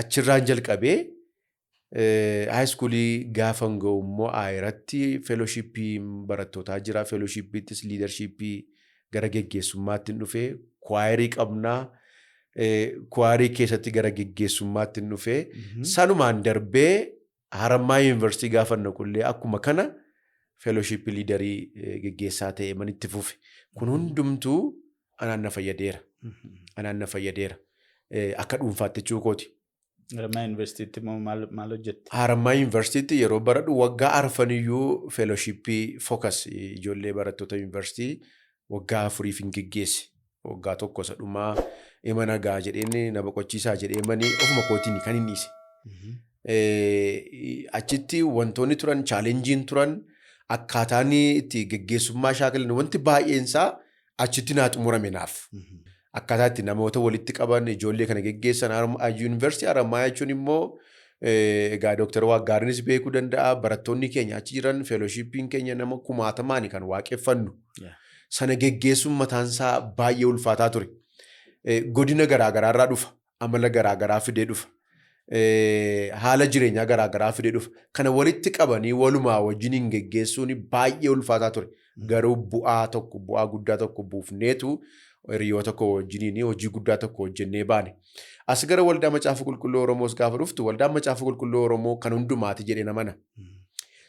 Achirraan jalqabee haayiskuulii gaafa ga'u immoo irratti feelooshipii barattootaa jira. Feelooshippiittis liidarshippii gara geggeessummaatti dhufee kwaayirii qabnaa. Kwaayirii keessatti gara geggeessummaatti dhufee sanumaan darbee Harammaa Yuunivarsiitii gaafa naqullee akkuma kana feelooshipii liidarii geggeessaa ta'e manitti fufe. Kun hundumtuu anaan na fayyadeera. Anaan na fayyadeera. Akka dhuunfaatti jechuu kooti. Harammaa Yuunivarsiitiitti immoo maal hojjette? Harammaa Yuunivarsiitiitti yeroo baradhu waggaa arfaniyyuu feelooshipii fookas ijoollee barattoota yuunivarsiitii waggaa 4 hin geggeesse. Waggaa tokko isa dhumaa imana gaa jedheen na boqochiisaa jedheemanii ofuma kootiin kan hin dhiise. Achitti wantoonni turan chaalenjiin turan akkaataan itti geggeessummaa shaakalan wanti baay'eensaa achitti naa xumurame naaf. Akkaataa itti namoota walitti qaban ijoollee kana geggeessan yuunivarsiitii Harammaa jechuun immoo egaa dr.wakgariinis beekuu danda'a. Barattoonni keenya achi jiran feelooshippiin keenya nama 1000 kan waaqeffannu. Sana geggeessuun mataansaa baay'ee ulfaataa ture. Godina garaagaraarraa dhufa. Amala garaagaraa fidee dhufa. Haala jireenyaa garaagaraa fidee dhufa. Kana walitti qabanii walumaa wajjiniin geggeessuun baay'ee ulfaataa ture. Garuu bu'aa guddaa tokko buufneetu hiriyoota koo wajjiniin hojii guddaa tokko hojjennee baane. As gara Waldaa Macaafa Qulqulluu Oromoos gaafa dhuftu Waldaan Macaafa Qulqulluu Oromoo kan hundumaati jedhee namana.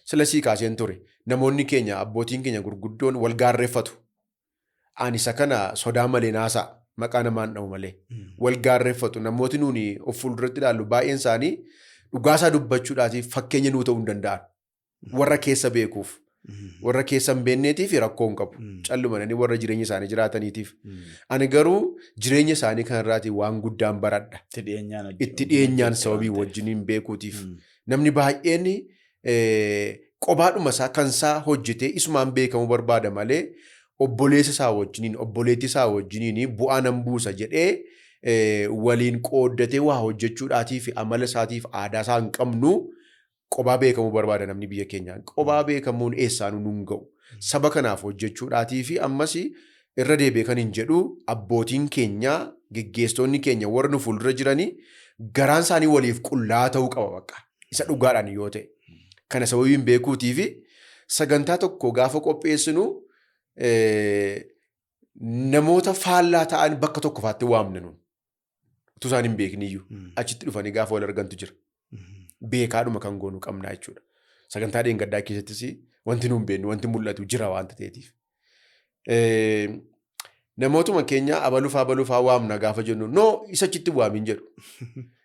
Silasii kaaseen ture. Namoonni keenya abbootiin keenya gurguddoon wal gaarreeffatu. Ani isa kana sodaa malee naasaa maqaa namaan dha'u malee. Wal gaarreeffatu. Namooti nuuni of fuulduratti ilaallu baay'een isaanii dhugaasaa dubbachuudhaatiif fakkeenya nuu ta'uu hin danda'an. Warra keessa beekuuf. Warra keessa hin beekneetiif rakkoo hin qabu. Callumananii warra jireenya isaanii jiraataniitiif. Ani garuu jireenya isaanii kanarraatii waan guddaan baradha. Itti dhiyeenyaan sababii wajjiniin beekuutiif. Namni baay'een qobaadhuma isaa kan isaa hojjetee isumaan beekamuu barbaada malee obboleessa isaa wajjiniin obboleetti isaa wajjiniin bu'aa nan buusa jedhee waliin qooddatee waa hojjechuudhaatiif amala isaatiif aadaa isaa hin qabnu. Qobaa beekamuu barbaada namni biyya keenyaa. Qobaa beekamuun eessaanuu nuun ga'u. Saba kanaaf hojjechuudhaatii fi ammas irra deebi'ee kan hin jedhu abbootiin keenyaa geggeessitoonni keenya warra nu fuuldura jiranii garaan isaanii waliif qullaa ta'uu qaba bakka. Isa dhugaadhaan yoo ta'e. Kana sababiin beekuutii fi sagantaa tokko gaafa qopheessinu namoota faallaa ta'an bakka tokko faatti waamna nuun. Utuu isaan hin beekniyyuu achitti dhufanii gaafa wal argantu jira. Beekaadhuma kan goonu qabnaa jechuudha. Sagantaa dheengaddaa keessattis wanti nuun beeknu wanti mul'atu jira waanta ta'eetiif. Namootuma keenya abaluufaa waamna gaafa jennu noo isa achitti waamiin jedhu.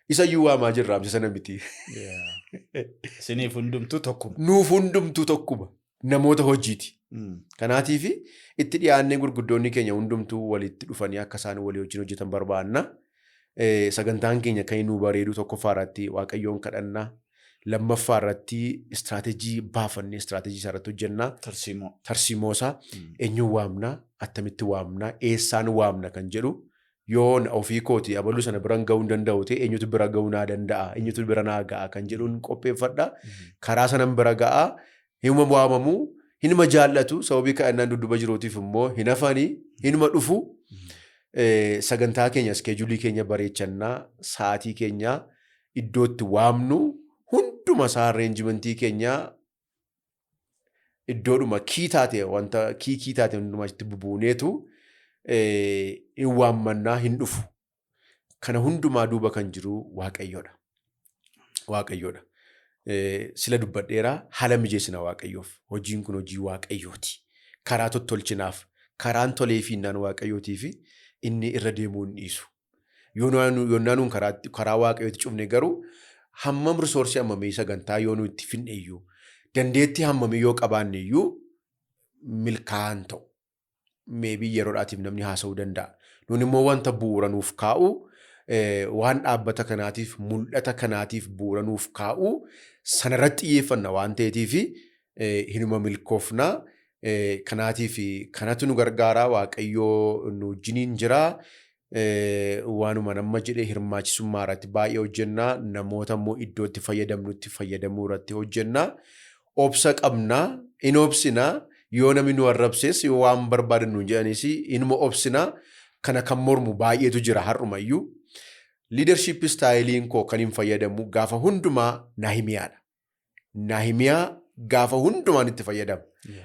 Isa iyyuu waamaa jirra amsa sana miti. Isiniif hundumtuu tokkuma. Nuuf hundumtuu tokkuma. namoota hojiiti. Kanaatiif itti dhiyaannee gurguddoonni keenya hundumtuu walitti dhufanii akka isaan walii wajjin hojjetan barbaanna. Sagantaan keenya kan nu bareedu tokkoffaa irratti Waaqayyoon kadhannaa. Lammaffaa irratti istiraatejii baafannee istiraatejii isaa irratti hojjennaa. Tarsiimoosaa eenyuun waamnaa, attamitti waamnaa, eessaan waamna kan jedhu yoon ofii kooti abaluu sana biraan ga'uu hin danda'u ta'e eenyutu bira ga'uu naa danda'a, eenyutu bira naa ga'a kan jedhuun qopheeffadha. Karaa sanan bira ga'a, hinuma waamamuu, hinuma jaallatu sababii kadhannaan dudduuba jiruutiif immoo hin hafanii, hinuma dhufu. Sagantaa keenya iskeejulii keenya bareechannaa, sa'aatii keenya iddootti waamnu hunduma isaa arreenjimentii keenya iddoodhuma kii taate wanta kii taate hundumaa itti bubuuneetu hin waammannaa hin dhufu. Kana hundumaa duuba kan jiru Waaqayyoodha. Waaqayyoodha. Sila dubbadheeraa haala mijeessina Waaqayyoof. Hojiin kun hojii Waaqayyooti. Karaa tottolchinaaf, karaan tolee fi innaan Waaqayyootii fi inni irra deemuu hin dhiisu. Yoonnaanuun karaa Waaqayyooti cufne garuu hammam risoorsii hammamii sagantaa yoo nu itti finne iyyuu dandeettii hammamii yoo qabaanne iyyuu milkaa'an ta'u. Meebii yeroodhaatiif namni haasa'uu danda'a. Nuun immoo wanta bu'uura nuuf kaa'u waan dhaabbata kanaatiif mul'ata kanaatiif bu'uura nuuf kaa'u sanarratti xiyyeeffanna waan ta'eetiif hinuma milkoofna. Kanaatiif kanatu nu gargaara. Waaqayyoo nu wajjiniin jira. Waanuma nama jedhee hirmaachisummaa irratti baay'ee hojjennaa. Namoota immoo iddootti fayyadamnutti fayyadamuu irratti hojjennaa. Obsa qabnaa, in obsinaa. Yoo namni nu arrabsees yoo waan barbaadan nu jedhanis inuma obsinaa. Kana kan mormu baay'eetu jira har'umayyuu. Liidarshiip istaayiliin koo kan hin fayyadamu gaafa hundumaa Naahimiyaadha. Naahimiyaa gaafa hundumaan itti fayyadama.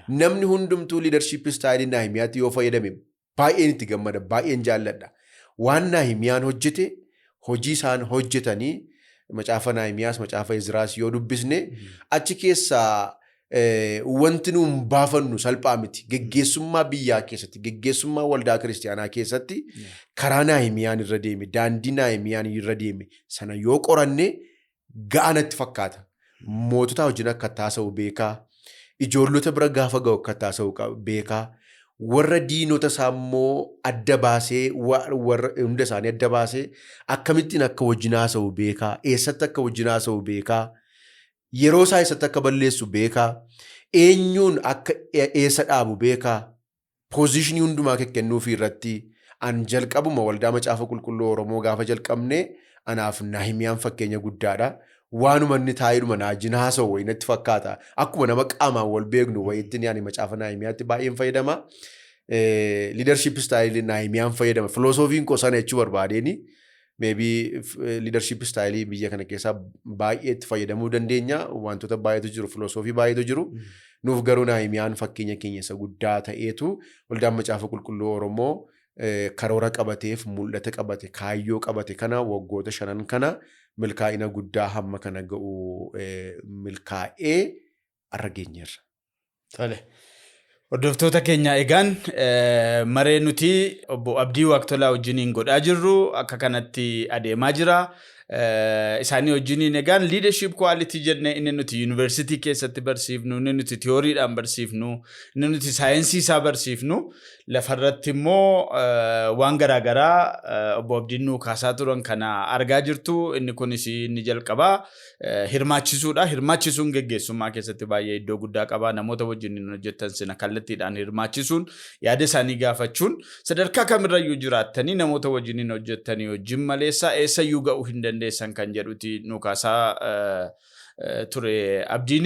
Namni hundumtuu liidarshiip istaayilii Naahimiyaatti yoo fayyadame baay'een itti gammada, baay'een jaalladha. Waan Naahimiyaan hojjete, hojii isaan hojjetanii macaafa Naahimiyaas, macaafa Izraas yoo dubbisne achi keessaa wanti nuun baafannu salphaa miti. Geggeessummaa biyyaa keessatti, geggeessummaa waldaa kiristaanaa keessatti karaa Naahimiyaan irra deeme, daandii Naahimiyaan irra deeme sana yoo qoranne ga'anatti fakkaata. Mootota wajjin akka taasa'u beekaa, ijoollota bira gaafa ga'u akka taasa'u beekaa, warra diinota isaa immoo adda baasee, warra hunda isaanii adda baasee akkamittiin akka wajjin haasa'u beekaa, eessatti akka wajjin haasa'u beekaa. Yeroo isaa eessatti akka balleessu beekaa, eenyuun akka eessa dhaabu beekaa, poozishinii hundumaa kennuufii irratti an jalqabuma waldaa Macaafa Qulqulluu Oromoo gaafa jalqabne anaaf Naahimiyaan fakkeenya guddaadha. Waanuma inni taa'eedhuma naajin haasa'u wayinatti fakkaata. Akkuma nama qaamaan wal beeknu wayitti ani macaafa Naahimiyaatti baay'een fayyadama. Liidarshiip istaayilii Naahimiyaan fayyadama. Filosoofiin koo sana jechuu barbaadeeni. Maybe leadership style biyya kana keessaa baay'ee itti fayyadamuu dandeenya. Wantoota baay'eetu jiru, filosoofii baay'eetu jiru. Nuuf garuu Naahimiyaan fakkeenya keenya isa guddaa ta'eetu waldaan Macaafa Qulqulluu Oromoo karoora qabateef mul'ata qabate, kaayyoo qabate kana waggoota 5 kana milkaa'ina guddaa hamma kana ga'u milkaa'ee arra geenyeerra. Tole. Hordoftoota keenya egaan maree nuti Obbo Abdii Waaqtolaa wajjiniin godhaa jirru akka kanatti adeemaa jira. Isaanii wajjiniin egaan leadership quality jennee inni nuti university keessatti barsiifnu, inni nuti theoryidhaan barsiifnu, inni nuti saayinsii isaa barsiifnu. Lafarratti immoo waan garaagaraa Obbo Abdiin nu kaasaa turan kana argaa jirtu. Inni kunis inni jalqabaa hirmaachisuudha. Hirmaachisuun geggeessummaa keessatti baay'ee iddoo guddaa qaba. Namoota wajjiniin hojjetan sina kallattiidhaan hirmaachisuun, yaada isaanii gaafachuun, sadarkaa kamirrayyuu jiraattanii namoota wajjiniin hojjettanii wajjin maleessaa eessayyuu ga'uu hin dandeessan kan jedhuti nu kaasaa ture Abdiin.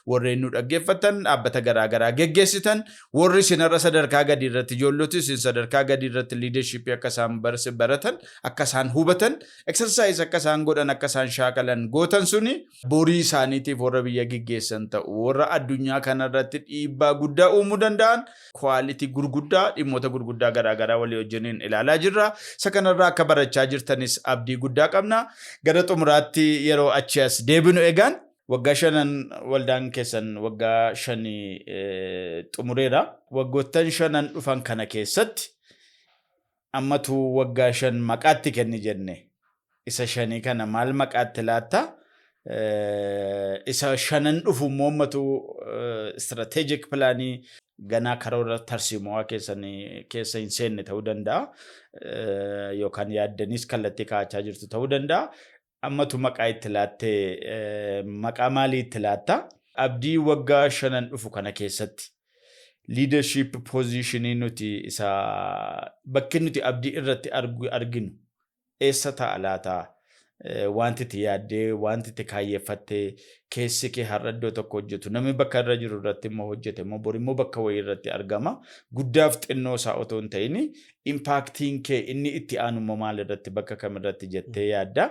Warreen nu dhaggeeffatan, dhaabbata garaagaraa geggeessitan, warri sinarra sadarkaa gadii irratti ijoolloti sin sadarkaa gadii irratti leadership akka isaan baratan, akka isaan hubatan, exercise akka isaan godhan, akka isaan shaakalan gootan suni borii isaaniitiif warra biyya geggeessan ta'u, warra addunyaa kanarratti dhiibbaa guddaa uumuu danda'an, quality gurguddaa, dhimmoota gurguddaa garaagaraa walii wajjiniin ilaalaa jirra. Isa kanarraa akka barachaa jirtanis abdii guddaa qabna. Gara xumuraatti yeroo achi as deebinu egaan waggaa 5 waldaan keessan waggaa 5 xumureera. Waggoottan 5 dhufan kana keessatti ammatu waggaa 5 maqaatti kenni jenne. Isa 5 kana maal maqaatti laata? isa shanan dhufu moommatu strategic plaanii ganaa karoora tarsiimoo keessa hin seenne ta'uu danda'a. Yookaan yaaddanis kallattii kaa'achaa jirtu ta'uu danda'a. Ammatu maqaa itti laattee maqaa maalii itti laatta? Abdii waggaa shanan dhufu kana keessatti leadership positionii nuti isa bakki nuti abdii irratti arginu eessa ta'a laata? Wanti itti yaaddee, wanti itti kaayyeeffattee keessi kee har'a iddoo tokko hojjetu. Namni bakka irra jiru irratti immoo hojjete immoo bor immoo bakka wayii irratti argama. Guddaaf xinnoo isaa otoo hin ta'in impaaktiin kee inni itti aanu immoo maal irratti bakka kam irratti jettee yaadda?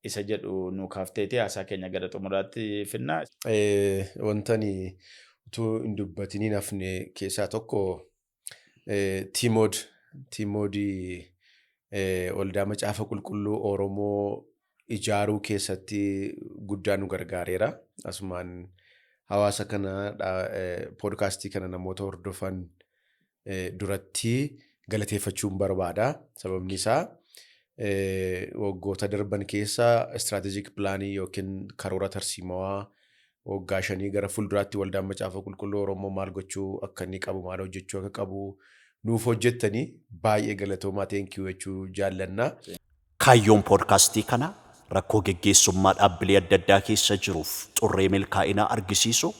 Isa jedhu nu kaafteetee haasaa keenya gara xumuraatti finna. Wantani utuu hin dubbatiniin hafne keessaa tokko Tiimoodii Waldaa Macaafa Qulqulluu Oromoo ijaaruu keessatti guddaa nu gargaareera. Asumaan hawaasa kana poodkaastii kana namoota hordofan duratti galateeffachuun barbaada. Sababni isaa waggoota darban keessa istiraatejik pilaanii yookiin karoora tarsiimawaa waggaa 5 gara fuulduraatti Waldaan Macaafa Qulqulluu Oromoo maal gochuu akka inni qabu, maal hojjechuu akka qabu nuuf hojjettanii baay'ee galatoomaa teenkiyuu jechuu jaallanna. Kaayyoon poodkaastii kana rakkoo geggeessummaa dhaabbilee adda addaa keessa jiruuf xurree milkaa'inaa argisiisu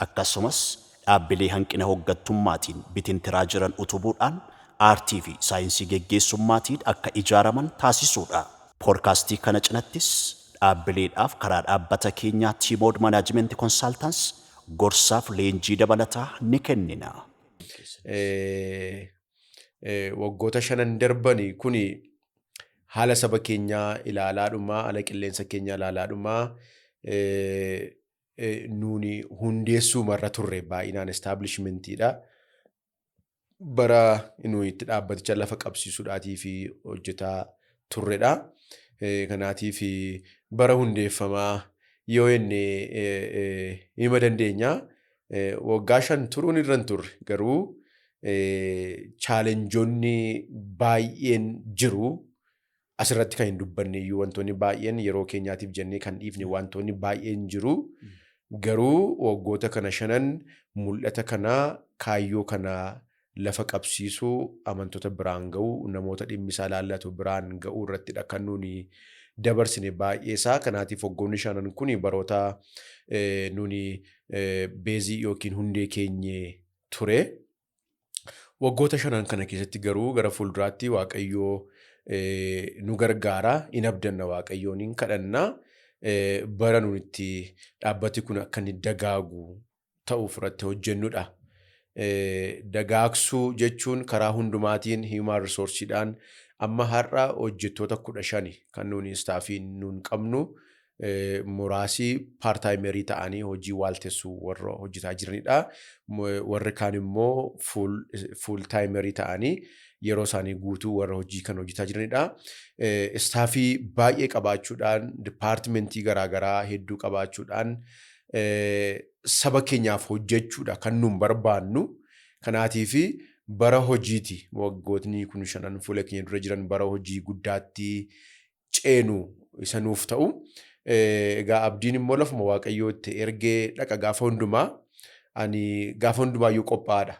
akkasumas dhaabbilee hanqina hoggantummaatiin bitintiraa jiran utubuudhaan aartii fi saayinsii geggeessummaatiin akka ijaaraman taasisuudha. Poodkaastii kana cinattis dhaabbileedhaaf karaa dhaabbata keenyaa Tiimood Management Consultants gorsaaf leenjii dabalataa ni kennina. Waggoota 5 darbani kuni haala saba keenyaa ilaalaadhumaa, haala qilleensa keenyaa ilaalaadhumaa nuuni hundeessuu marra turre baay'inaan establishmentiidha. Bara nuyi itti dhaabbaticha lafa qabsiisuudhaatii fi hojjetaa turredha. Kanaatii fi bara hundeeffamaa yoo inni hima dandeenya waggaa 5 turuun irra hin turre garuu chaalenjoonni baay'een jiru. Asirratti kan hin dubbanne iyyuu wantoonni baay'een yeroo keenyaatiif jennee kan dhiifne wantoonni baay'een jiru. Garuu waggoota kana 5 mul'ata kanaa kaayyoo kanaa lafa qabsiisuu, amantoota biraan ga'uu, namoota dhimmisaa laallatu biraan ga'uu irrattidha kan nuuni dabarsine baay'eesaa. Kanaatiif waggoonni 5 kun baroota nuuni beezii yookiin hundee keenye ture. Waggoota 5 kana keessatti garuu gara fuulduraatti Waaqayyoo nu gargaara, hin abdanna Waaqayyoon hin kadhanna. Bara nuun itti dhaabbati kun akka inni dagaagu ta'uuf irratti hojjennudha. Dagaagsuu jechuun karaa hundumaatiin human resourceedhaan amma har'a hojjettoota 15 kan nuuni istaafiin nuun qabnu muraasii paartaayimerii ta'anii hojii waaltessuu warra hojjetaa jiranidha. Warri kaan immoo fuul taayimerii ta'anii yeroo isaanii guutuu warra hojii kan hojjetaa jiranidha. Istaafii baay'ee qabaachuudhaan, dipaartimentii garaagaraa hedduu qabaachuudhaan saba keenyaaf hojjechuudha kan nuun barbaannu. Kanaatiif bara hojiiti waggootni kun 5 fuula keenya dura jiran bara hojii guddaatti ceenu isa nuuf ta'u. Egaa abdiin immoo lafuma Waaqayyootti ergee dhaqa gaafa hundumaa ani gaafa hundumaayyuu qophaa'aadha.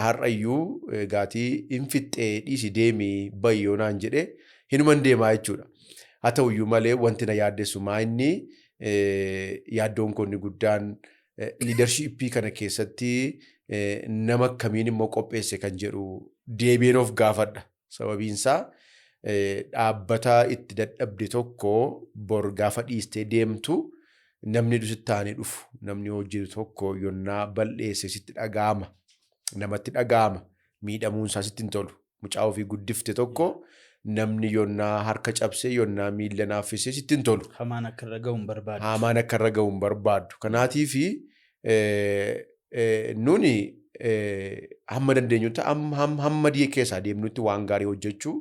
Har'a iyyuu gaatii hin fixxee dhiisi deemii bayyoo naan jedhe hinuman deemaa jechuudha. Haa ta'uyyuu malee wanti na yaaddessu maa inni yaaddoon konni guddaan liidarshiippii kana keessatti nama akkamiin immoo qopheesse kan jedhu deebiin of gaafadha. Sababiinsaa dhaabbata itti dadhabde tokko bor gaafa dhiistee deemtu namni dhusittaanii dhufu, namni hojjetu tokko yonnaa bal'eesse sitti dhaga'ama, namatti dhaga'ama, miidhamuunsaa sitti hin tolu. Mucaa ofii guddifte tokko namni yonnaa harka cabse yonnaa miila naaffisee sitti hin tolu. Hamaan akka irra ga'u hin barbaadu. Hamaan akka irra ga'u hin barbaadu. Kanaatiif nuni hamma dandeenyutti hamma diee keessaa deemnutti waan gaarii hojjechuu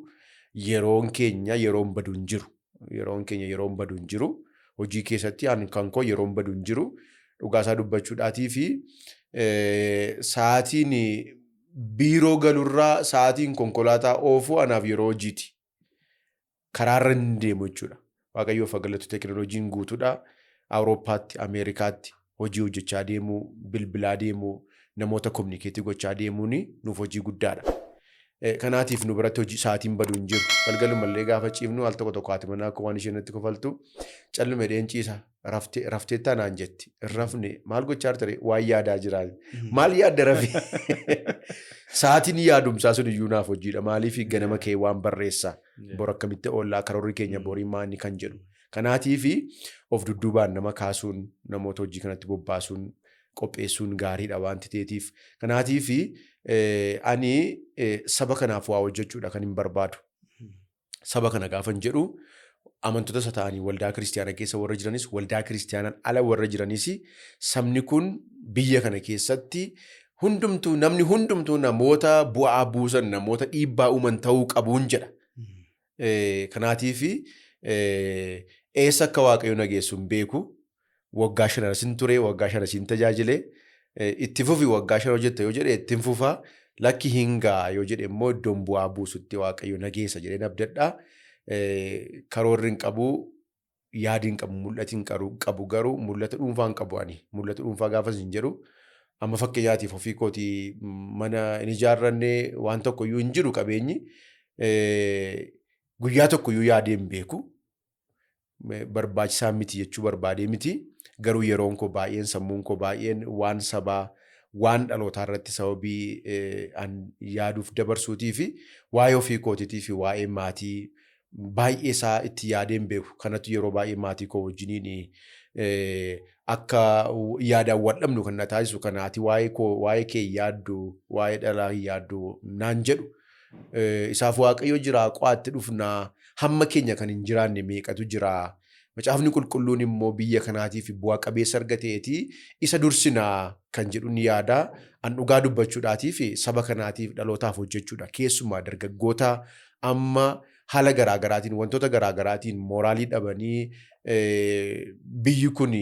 yeroon keenya yeroon badu hin jiru. Yeroon keenya yeroon badu hin jiru. Hojii keessatti kan koo yeroon badu hin jiru. Dhugaasaa dubbachuudhaatii fi sa'aatiin biiroo galurraa sa'aatiin konkolaataa oofuu anaaf yeroo hojiiti. Karaarra hin deemu jechuudha. waaqayyoof galatu teekinooloojiin guutuudha. Awurooppaatti, Ameerikaatti hojii hojjechaa deemuu, bilbilaa deemuu, namoota kominikeetii gochaa deemuun nuuf hojii guddaadha. Kanaatiif nu biratti hojii sa'aatiin baduu hin jiru. Galgalumallee gaafa ciifnu al tokko haati manaa akka waan isheen natti kofaltu callume dheenciisa rafteettaa naan jetti. Rafne maal gochaa ture waan yaadaa jiraa. Maal yaadda rafe? Sa'aatiin yaadumsaa sun iyyuu naaf hojiidha. Maaliif ganama kee waan barreessaa bor akkamitti oollaa karoorri keenya borii maanni kan jedhu. Kanaatiif of dudduubaan nama kaasuun namoota hojii kanatti bobbaasuun qopheessuun gaariidha wanti ta'eetiif. Kanaatiif ani saba kanaaf waa hojjechuudha kan hin barbaadu. Saba kana gaafan jedhu amantoota isa ta'anii waldaa kiristaanaa keessa warra jiranis waldaa kiristaanaan ala warra jiranis sabni kun biyya kana keessatti namni hundumtuu namoota bu'aa buusan namoota dhiibbaa uuman ta'uu qabuun jedha. Kanaatiif eessa akka waaqayyo nageessuun beeku. Waggaa 5 asin ture, waggaa 5 asin tajaajile. Itti fufi waggaa 5 hojjette yoo jedhe ittiin fufaa. Lakki hingaa yoo jedhe immoo iddoon bu'aa buusutti waaqayyo nageessa jedheen abdadhaa. Karoorri hin qabu, yaadi hin qabu, mul'ati hin qabu garuu mul'ata dhuunfaa hin qabu ani. Mul'ata dhuunfaa gaafas hin jedhu. Amma fakkeenyaatiif ofii kootii mana hin ijaarranne waan tokko iyyuu hin jiru qabeenyi. Guyyaa tokko iyyuu yaadee hin beeku. Barbaachisaa miti jechuu barbaadee miti. Garuu yeroon koo baay'een sammuun koo baay'een waan sabaa waan dhalootaa irratti sababii yaaduuf dabarsuutii fi waa'ee ofii kootiitii fi waa'ee maatii baay'ee isaa itti yaadeen beeku. Kanatu yeroo baay'ee maatii koo wajjiniin akka yaadaan wadhabnu kan na taasisu kanaati waa'ee kee yaaddu waa'ee dhalaa yaaddu naan jedhu. Isaaf waaqayyo jira qo'aatti dhufnaa hamma keenya kan hin jiraanne meeqatu jira. Macaafni qulqulluun immoo biyya kanaatiif bu'aa qabeessa argateeti isa dursinaa kan jedhu ni yaada. An dhugaa dubbachuudhaatii fi saba kanaatiif dhalootaaf hojjechuudha. Keessumaa dargaggoota amma haala garaagaraatiin wantoota garaagaraatiin mooraalii dhabanii biyyi kun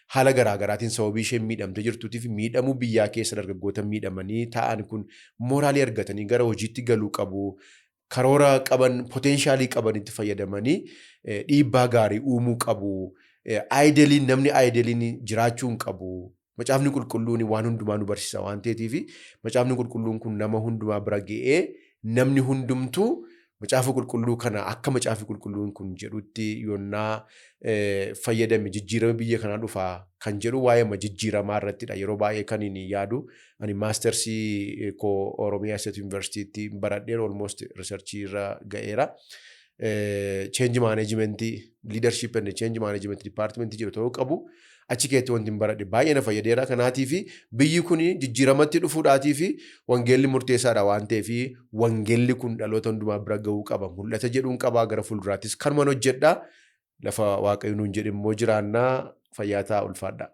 haala garaagaraatiin sababii isheen miidhamte jirtuutiif miidhamuu biyyaa keessa dargaggoota miidhamanii taa'an kun mooraalii argatanii gara hojiitti galuu qabu. Karoora qaban, poteenshaalii qaban itti fayyadamanii dhiibbaa gaarii uumuu qabu. Namni aayideliin jiraachuun qabu. Macaafni qulqulluun waan hundumaa nu barsiisa waan ta'eetiif macaafni qulqulluun kun nama hundumaa bira ga'ee namni hundumtuu macaafa qulqulluu kana akka macaafi qulqulluun kun jedhutti yoonnaa fayyadame jijjiirama biyya kanaa dhufaa kan jedhu waa'ee jijjiiramaa irrattidha. Yeroo baay'ee kan inni yaadu ani maastersii koo Oromiyaa State Universitytti baradheen almost researchii irra ga'eera. Change management, leadership and change management department jedhu ta'uu qabu. Achi keessatti wanti baradhe baay'ee na fayyadeera. Kanaatiif biyyi kun jijjiiramatti dhufuudhaatii fi wangeelli murteessaadha waan ta'eef wangeelli kun dhaloota hundumaa bira ga'uu qaba. Mul'ata jedhuun qabaa gara fuulduraattis kanumaan hojjedhaa. Lafa waaqayyo nuun jedhe immoo jiraannaa fayyaataa ulfaadha.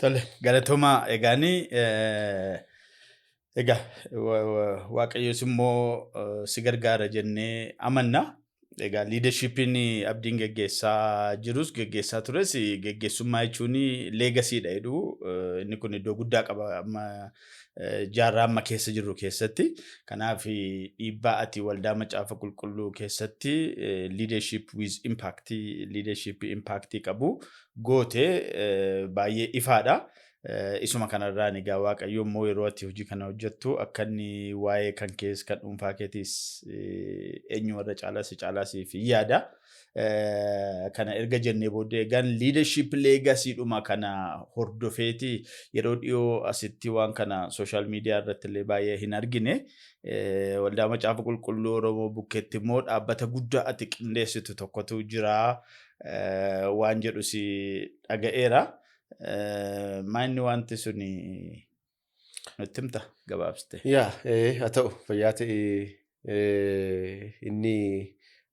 Tole galatooma egaanii egaa waaqayyos immoo si gargaara jennee amanna. Egaa leadershipiin abdiin geggeessaa jirus geggeessaa tures geggeessummaa jechuun leegasiidha jedhu inni kun iddoo guddaa qaba amma jaarraa amma keessa jirru keessatti. Kanaaf dhiibbaa ati waldaa macaafa qulqulluu keessatti leadership with impact leadership impact qabu goote baay'ee ifaadha. Isuma kanarraa egaa waaqayyo immoo yeroo ati hojii kana hojjettu akka inni waa'ee kan keessa kan dhuunfaa keetis eenyu warra caalaas fi yaada. Kana erga jennee booddee egaan leadership legacy dhuma kana hordofeeti yeroo dhiyoo asitti waan kana social media irratti illee baay'ee hin argine. Waldaa macaafa qulqulluu Oromoo bukkeetti immoo dhaabbata guddaa ati qindeessitu tokkotu jira waan jedhu si dhaga'eera. Maanni wanti suni nutti himta gabaabsite. Haa ta'u fayyaa ta'e inni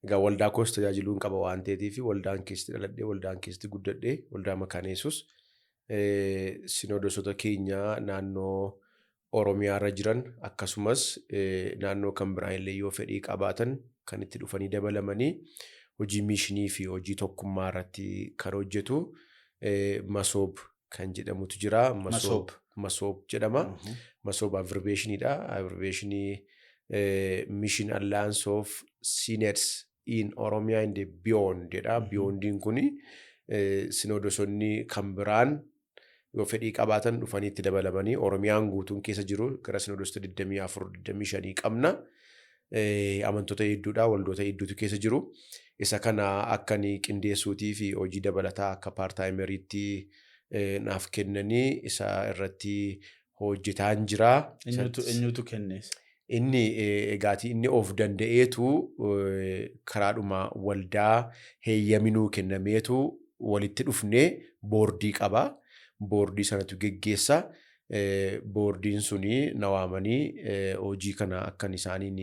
egaa waldaa koos tajaajiluun qaba waan ta'eetiif waldaan keessatti dhaladhee waldaan keessatti guddadhee waldaa makaana Yesuus sinoodosota keenya naannoo Oromiyaa irra jiran akkasumas naannoo kan biraan illee yoo fedhii qabaatan kan itti dhufanii dabalamanii hojii mishinii fi hojii tokkummaa irratti kan hojjetu. Masoob kan jedhamutu jira. Masoob jedhama. Masoob abbreviationidha. Abbreviationii Mission Alliance of Synods in Oromia and beyond jedha. Beyondiin kuni sinoodosonni kan biraan yoo fedhii qabaatan dhufanii itti dabalamanii Oromiyaan guutuun keessa jiru gara sinoodosta 24-25 qabna. Amantoota hedduudha, waldoota hedduutu keessa jiru. Isa kana akkanii qindeessuutii fi hojii dabalataa akka paartaayimeriitti naaf kennanii isa irratti hojjetaan jira. Eenyutu kennees? Inni egaatii inni of danda'eetu karaadhuma waldaa heeyyaminuu kennameetu walitti dhufnee boordii qaba. Boordii sanatu geggeessa. Boordiin suni nawaamanii hojii kana akkan isaaniin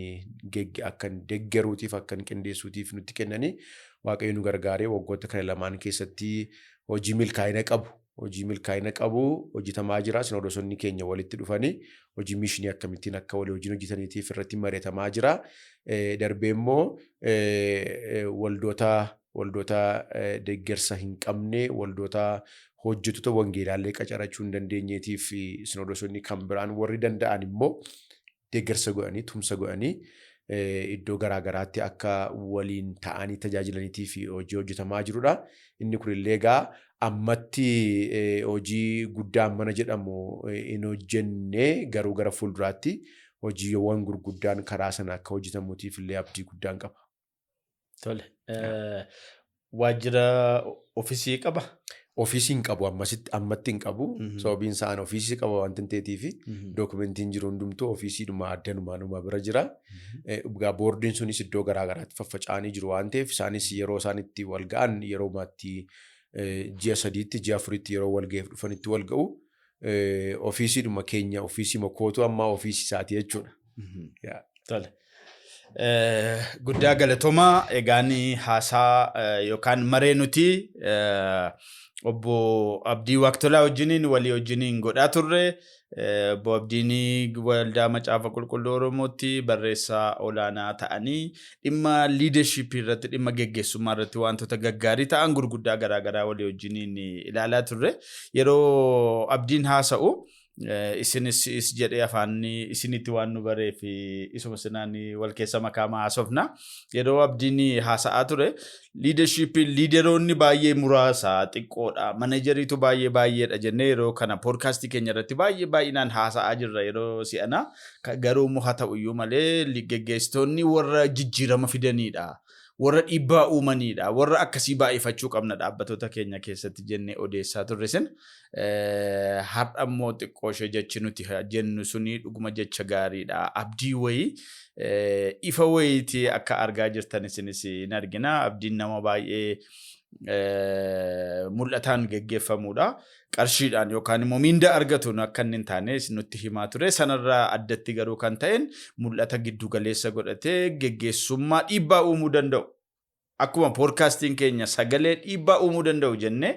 akkan deggeruutiif akkan qindeessuutiif nutti kennanii Waaqayyo nu gargaaree waggoota kana lamaan keessatti hojii milkaa'ina qabu hojjetamaa jira. Sinoodosonni keenya walitti dhufanii hojii mishinii akkamittiin akka walii hojiin hojjetaniitiif irratti mari'atamaa jira. Darbee immoo waldoota deeggarsa hin qabne, waldoota hojjettoota wangeelaallee qacarachuu hin dandeenyeetiif sinoodosonni kan biraan warri danda'an immoo deeggarsa godhanii, tumsa godhanii iddoo garaagaraatti akka waliin ta'anii tajaajilaniitiif hojii hojjetamaa jirudha. Inni kunillee egaa ammatti hojii guddaan mana jedhamu hin hojjenne garuu gara fuulduraatti hojiiwwan gurguddaan karaa sana akka hojjetamuutiif illee abdii guddaan qaba. Tole. Waajjira ofiisii qaba? Ofiisii hin qabu, ammatti hin qabu. Sababiin isaan ofiisii qaba waan ta'eef dookumentiin jiru hundumtuu ofiisiidhuma addanumaa bira jira. Boordiin sunis iddoo garaagaraatti faffaca'anii jiru waan ta'eef isaanis yeroo isaan itti wal ga'an yeroo maatti ji'a 3tti ji'a 4tti yeroo wal ga'eef dhufanitti wal ga'u. Ofiisiidhuma keenya ofiisii kootu amma ofiisii isaati jechuudha. Tole. Guddaa galatoomaa egaan haasaa yookaan maree nuti Obbo Abdii Waaqtolaa wajjiniin walii wajjiniin godhaa turre. Obbo Abdiin Waldaa Macaafa Qulqulluu Oromootti barreessaa olaanaa ta'anii dhimma liidershiipii irratti dhimma geggeessummaa irratti wantoota gaggaarii ta'an gurguddaa garaagaraa walii wajjiniin ilaalaa turre. Yeroo Abdiin haasa'u isinis jedhee afaanni isinitti waan nu baree fi isuma sinaan wal keessa makaama haasofna. Yeroo Abdiin haasa'aa ture liidershiipiin liideroonni baay'ee muraasa xiqqoodha, manajeriitu baay'eedha jennee yeroo kana poodkaastii keenya irratti baay'inaan haasa'aa jirra yeroo si'ana. Garuu immoo haa ta'uyyuu malee geggeessitoonni warra jijjiirama fidanidha. Warra dhiibbaa uumanidha. Warra akkasii baay'ifachuu qabna dhaabbattoota keenya keessatti jennee odeessaa turre sin. Har'a immoo xiqqoo ishee jechi nuti jennu suni dhuguma jecha gaariidha. Abdii wayii ifa wayiitii akka argaa jirtan isinis hin argina. Abdiin nama baay'ee mul'ataan geggeeffamudha. Qarshiidhaan yookaan immoo mindaa argatuun akka inni hin taane nutti himaa ture. Sanarraa addatti garuu kan ta'een mul'ata giddu galeessa godhatee geggeessummaa dhiibbaa uumuu danda'u. Akkuma poodkaastiin keenya sagalee dhiibbaa uumuu danda'u jennee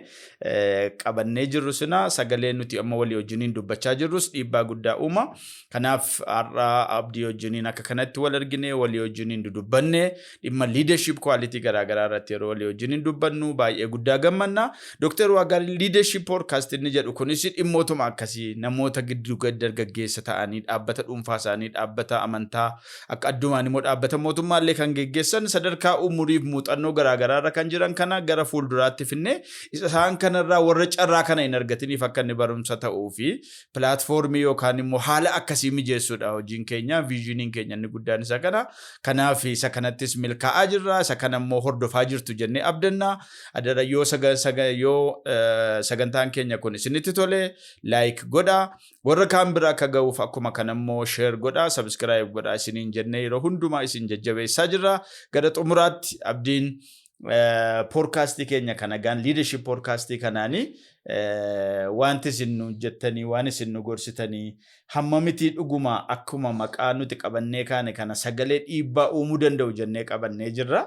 qabannee jirru sina sagalee nuti amma walii wajjiniin dubbachaa jirrus dhiibbaa guddaa uuma. Kanaaf har'a Abdii wajjiniin akka kanatti wal argine walii wajjiniin dudubbanne dhimma leadership quality garaagaraa irratti yeroo walii wajjiniin dubbannu baay'ee guddaa gammanna. dr.wakgari leadership podcast inni jedhu kunis dhimmootuma akkasii namoota giddu dargaggeessa ta'anii dhaabbata dhuunfaa isaanii dhaabbata amantaa akka addumaan immoo dhaabbata mootummaallee kan geggeessan sadarkaa umuriif muuxannoo garaagaraa irra kan jiran kana gara fuulduraatti finne isaan kanarraa warra carraa kana hin argatiniif akka inni barumsa ta'uu fi pilaatfoormii yookaan immoo haala akkasii mijeessuudha hojiin keenya viizhiniin keenya inni guddaan isa kana. Kanaaf isa kanattis milkaa'aa jirra. Isa kana immoo hordofaa jirtu jennee abdanna. Adara yoo sagantaan keenya kun isinitti tole like godha. Warra kaan bira akka ga'uuf akkuma kana immoo share godha, subscribe godha isiniin jennee yeroo hundumaa isin jajjabeessaa jirra. Gara xumuraatti Abdiin poodkaastii keenya kana gaan leadership poodkaastii kanaanii wanti isin nu jettanii waan isin nu gorsitanii hammamitii dhuguma akkuma maqaa nuti qabannee kaane kana sagalee dhiibbaa uumuu danda'u jennee qabannee jirra.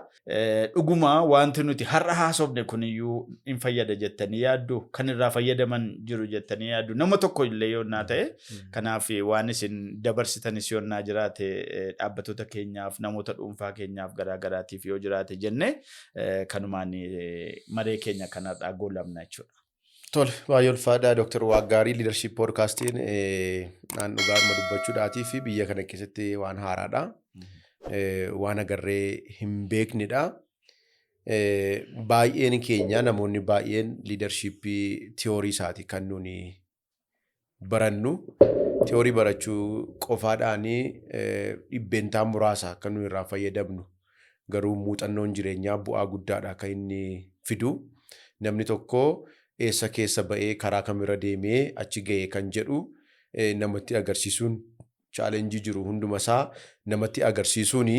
Dhuguma wanti nuti har'a haasofne kuniyyuu hin fayyada jettanii yaaddu, kan irraa fayyadaman jiru jettanii yaaddu nama tokko illee yoonnaa ta'e. Kanaaf waan isin dabarsitanis yoonnaa jiraate dhaabbattoota keenyaaf namoota dhuunfaa keenyaaf garaagaraatiif yoo jiraate jennee kanumaan maree keenya kanarraa goolabna jechuudha. Tole, baay'ee ulfaadhaa dr.wakgari leadership podcastiin naan dhugaaruma dubbachuudhaatii fi biyya kana keessatti waan haaraadha. waan agarree hin beeknedha. Baay'een keenya namoonni baay'een liidarshiippii tiyoorii isaati kan nuni barannu. Tiyoorii barachuu qofaadhaanii dhibbeentaa muraasa kan nuyi irraa fayyadamnu. Garuu muuxannoon jireenyaa bu'aa guddaadha kan inni fidu. Namni tokko eessa keessa ba'ee karaa kamirra deemee achi ga'ee kan jedhu namatti agarsiisuun chaalenjii jiru hundumasaa namatti agarsiisuun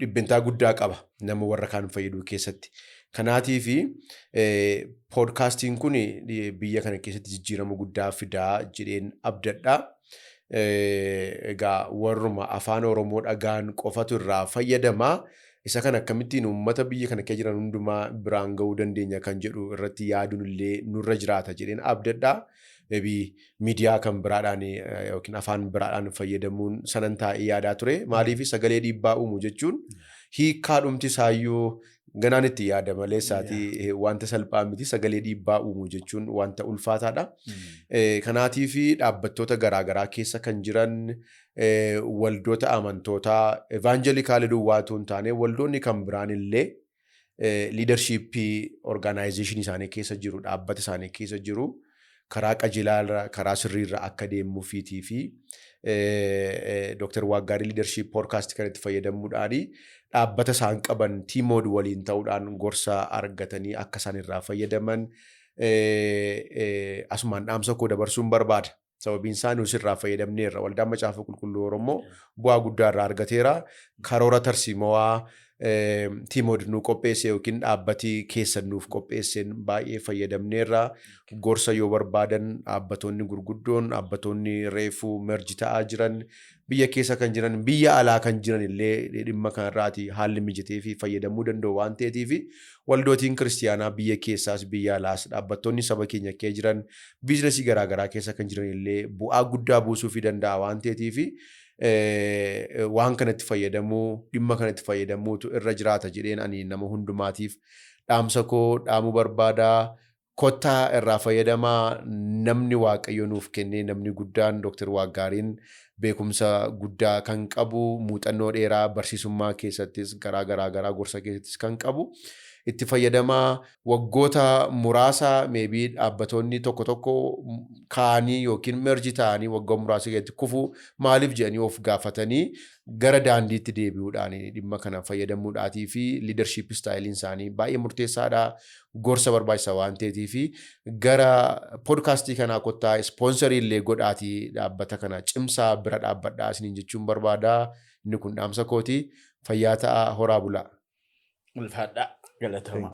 dhibbeentaa guddaa qaba nama warra kaan fayyaduu keessatti. Kanaatiif poodkaastiin kun biyya kana keessatti jijjiirama guddaa fidaa jedheen abdadha. Egaa warruma afaan Oromoo dhagaan qofatu irraa fayyadama. Isa kan akkamittiin uummata biyya kana keessa jiran hundumaa biraan ga'uu dandeenya kan jedhu irratti yaaduun illee nurra jiraata jedheen abdadha. Miidiyaa kan biraadhaan yookiin afaan biraadhaan fayyadamuun sanan taa'ee yaadaa ture. Maaliif sagalee dhiibbaa uumu jechuun hiikaa dhumti isaayyuu ganaan itti yaada malee isaatii wanta salphaa miti. Sagalee dhiibbaa uumu jechuun wanta ulfaataadha. Kanaatiif dhaabbattoota garaagaraa keessa kan jiran waldoota amantootaa evaanjelikaal duwwaatu hin taane waldoonni kan biraan illee liidarshiippii orgaanaayizeeshinii isaanii keessa jiru, dhaabbata isaanii keessa jiru. Karaa qajeelaa karaa sirriirra akka deemuufiitii fi Dr. Wakgari liidarshiip poodkaastii kan itti fayyadamuudhaan dhaabbata isaan qaban tiimood waliin ta'uudhaan gorsa argatanii akka isaan irraa fayyadaman asumaan dhaamsa koo dabarsuun barbaada. Sababiin isaa nus irraa fayyadamneerra. Waldaa Macaafa Qulqulluu Oromoo bu'aa guddaa irraa argateera. Karoora tarsiimawaa tiimood nu qopheesse yookiin dhaabbati keessa nuuf qopheesseen baay'ee fayyadamneerra. Gorsa yoo barbaadan dhaabbattoonni gurguddoon, dhaabbattoonni reefuu merji ta'aa jiran, biyya keessa kan jiran, biyya alaa kan jiran illee dhimma kanarraati haalli mijatee fi fayyadamuu danda'u waan ta'eetiif waldootiin kiristiyaanaa biyya keessaas biyya alaas dhaabbattoonni saba keenya keessa jiran biizinasii garaagaraa keessa kan jiran illee bu'aa guddaa buusuu fi danda'a waan ta'eetiif waan kanatti fayyadamuu, dhimma kanatti fayyadamuutu irra jiraata jedheen ani nama hundumaatiif dhaamsa koo dhaamuu barbaadaa. Kottaa irraa fayyadamaa. Namni Waaqayyo nuuf kennee namni guddaan Dr. Wakgariin beekumsa guddaa kan qabu, muuxannoo dheeraa barsiisummaa keessattis garaa gorsa keessattis kan qabu. Itti fayyadamaa. Waggoota muraasa meebii dhaabbattoonni tokko kaanii yookiin merji ta'anii waggaa muraasa keessatti kufuu maaliif jedhanii of gaafatanii gara daandiitti deebi'uudhaan dhimma kana fayyadamuudhaatii fi liidarshiip istaayiliin isaanii baay'ee murteessaadha. Gorsa barbaachisaa waan ta'eetiif gara poodkaastii kanaa kottaa ispoonsarii illee godhaatii dhaabbata kana cimsaa bira dhaabbadhaa isiniin jechuun barbaadaa. Inni kun dhaamsa kooti. Fayyaa ta'aa, horaa bulaa. Ulfaadhaa. Galatoomaa.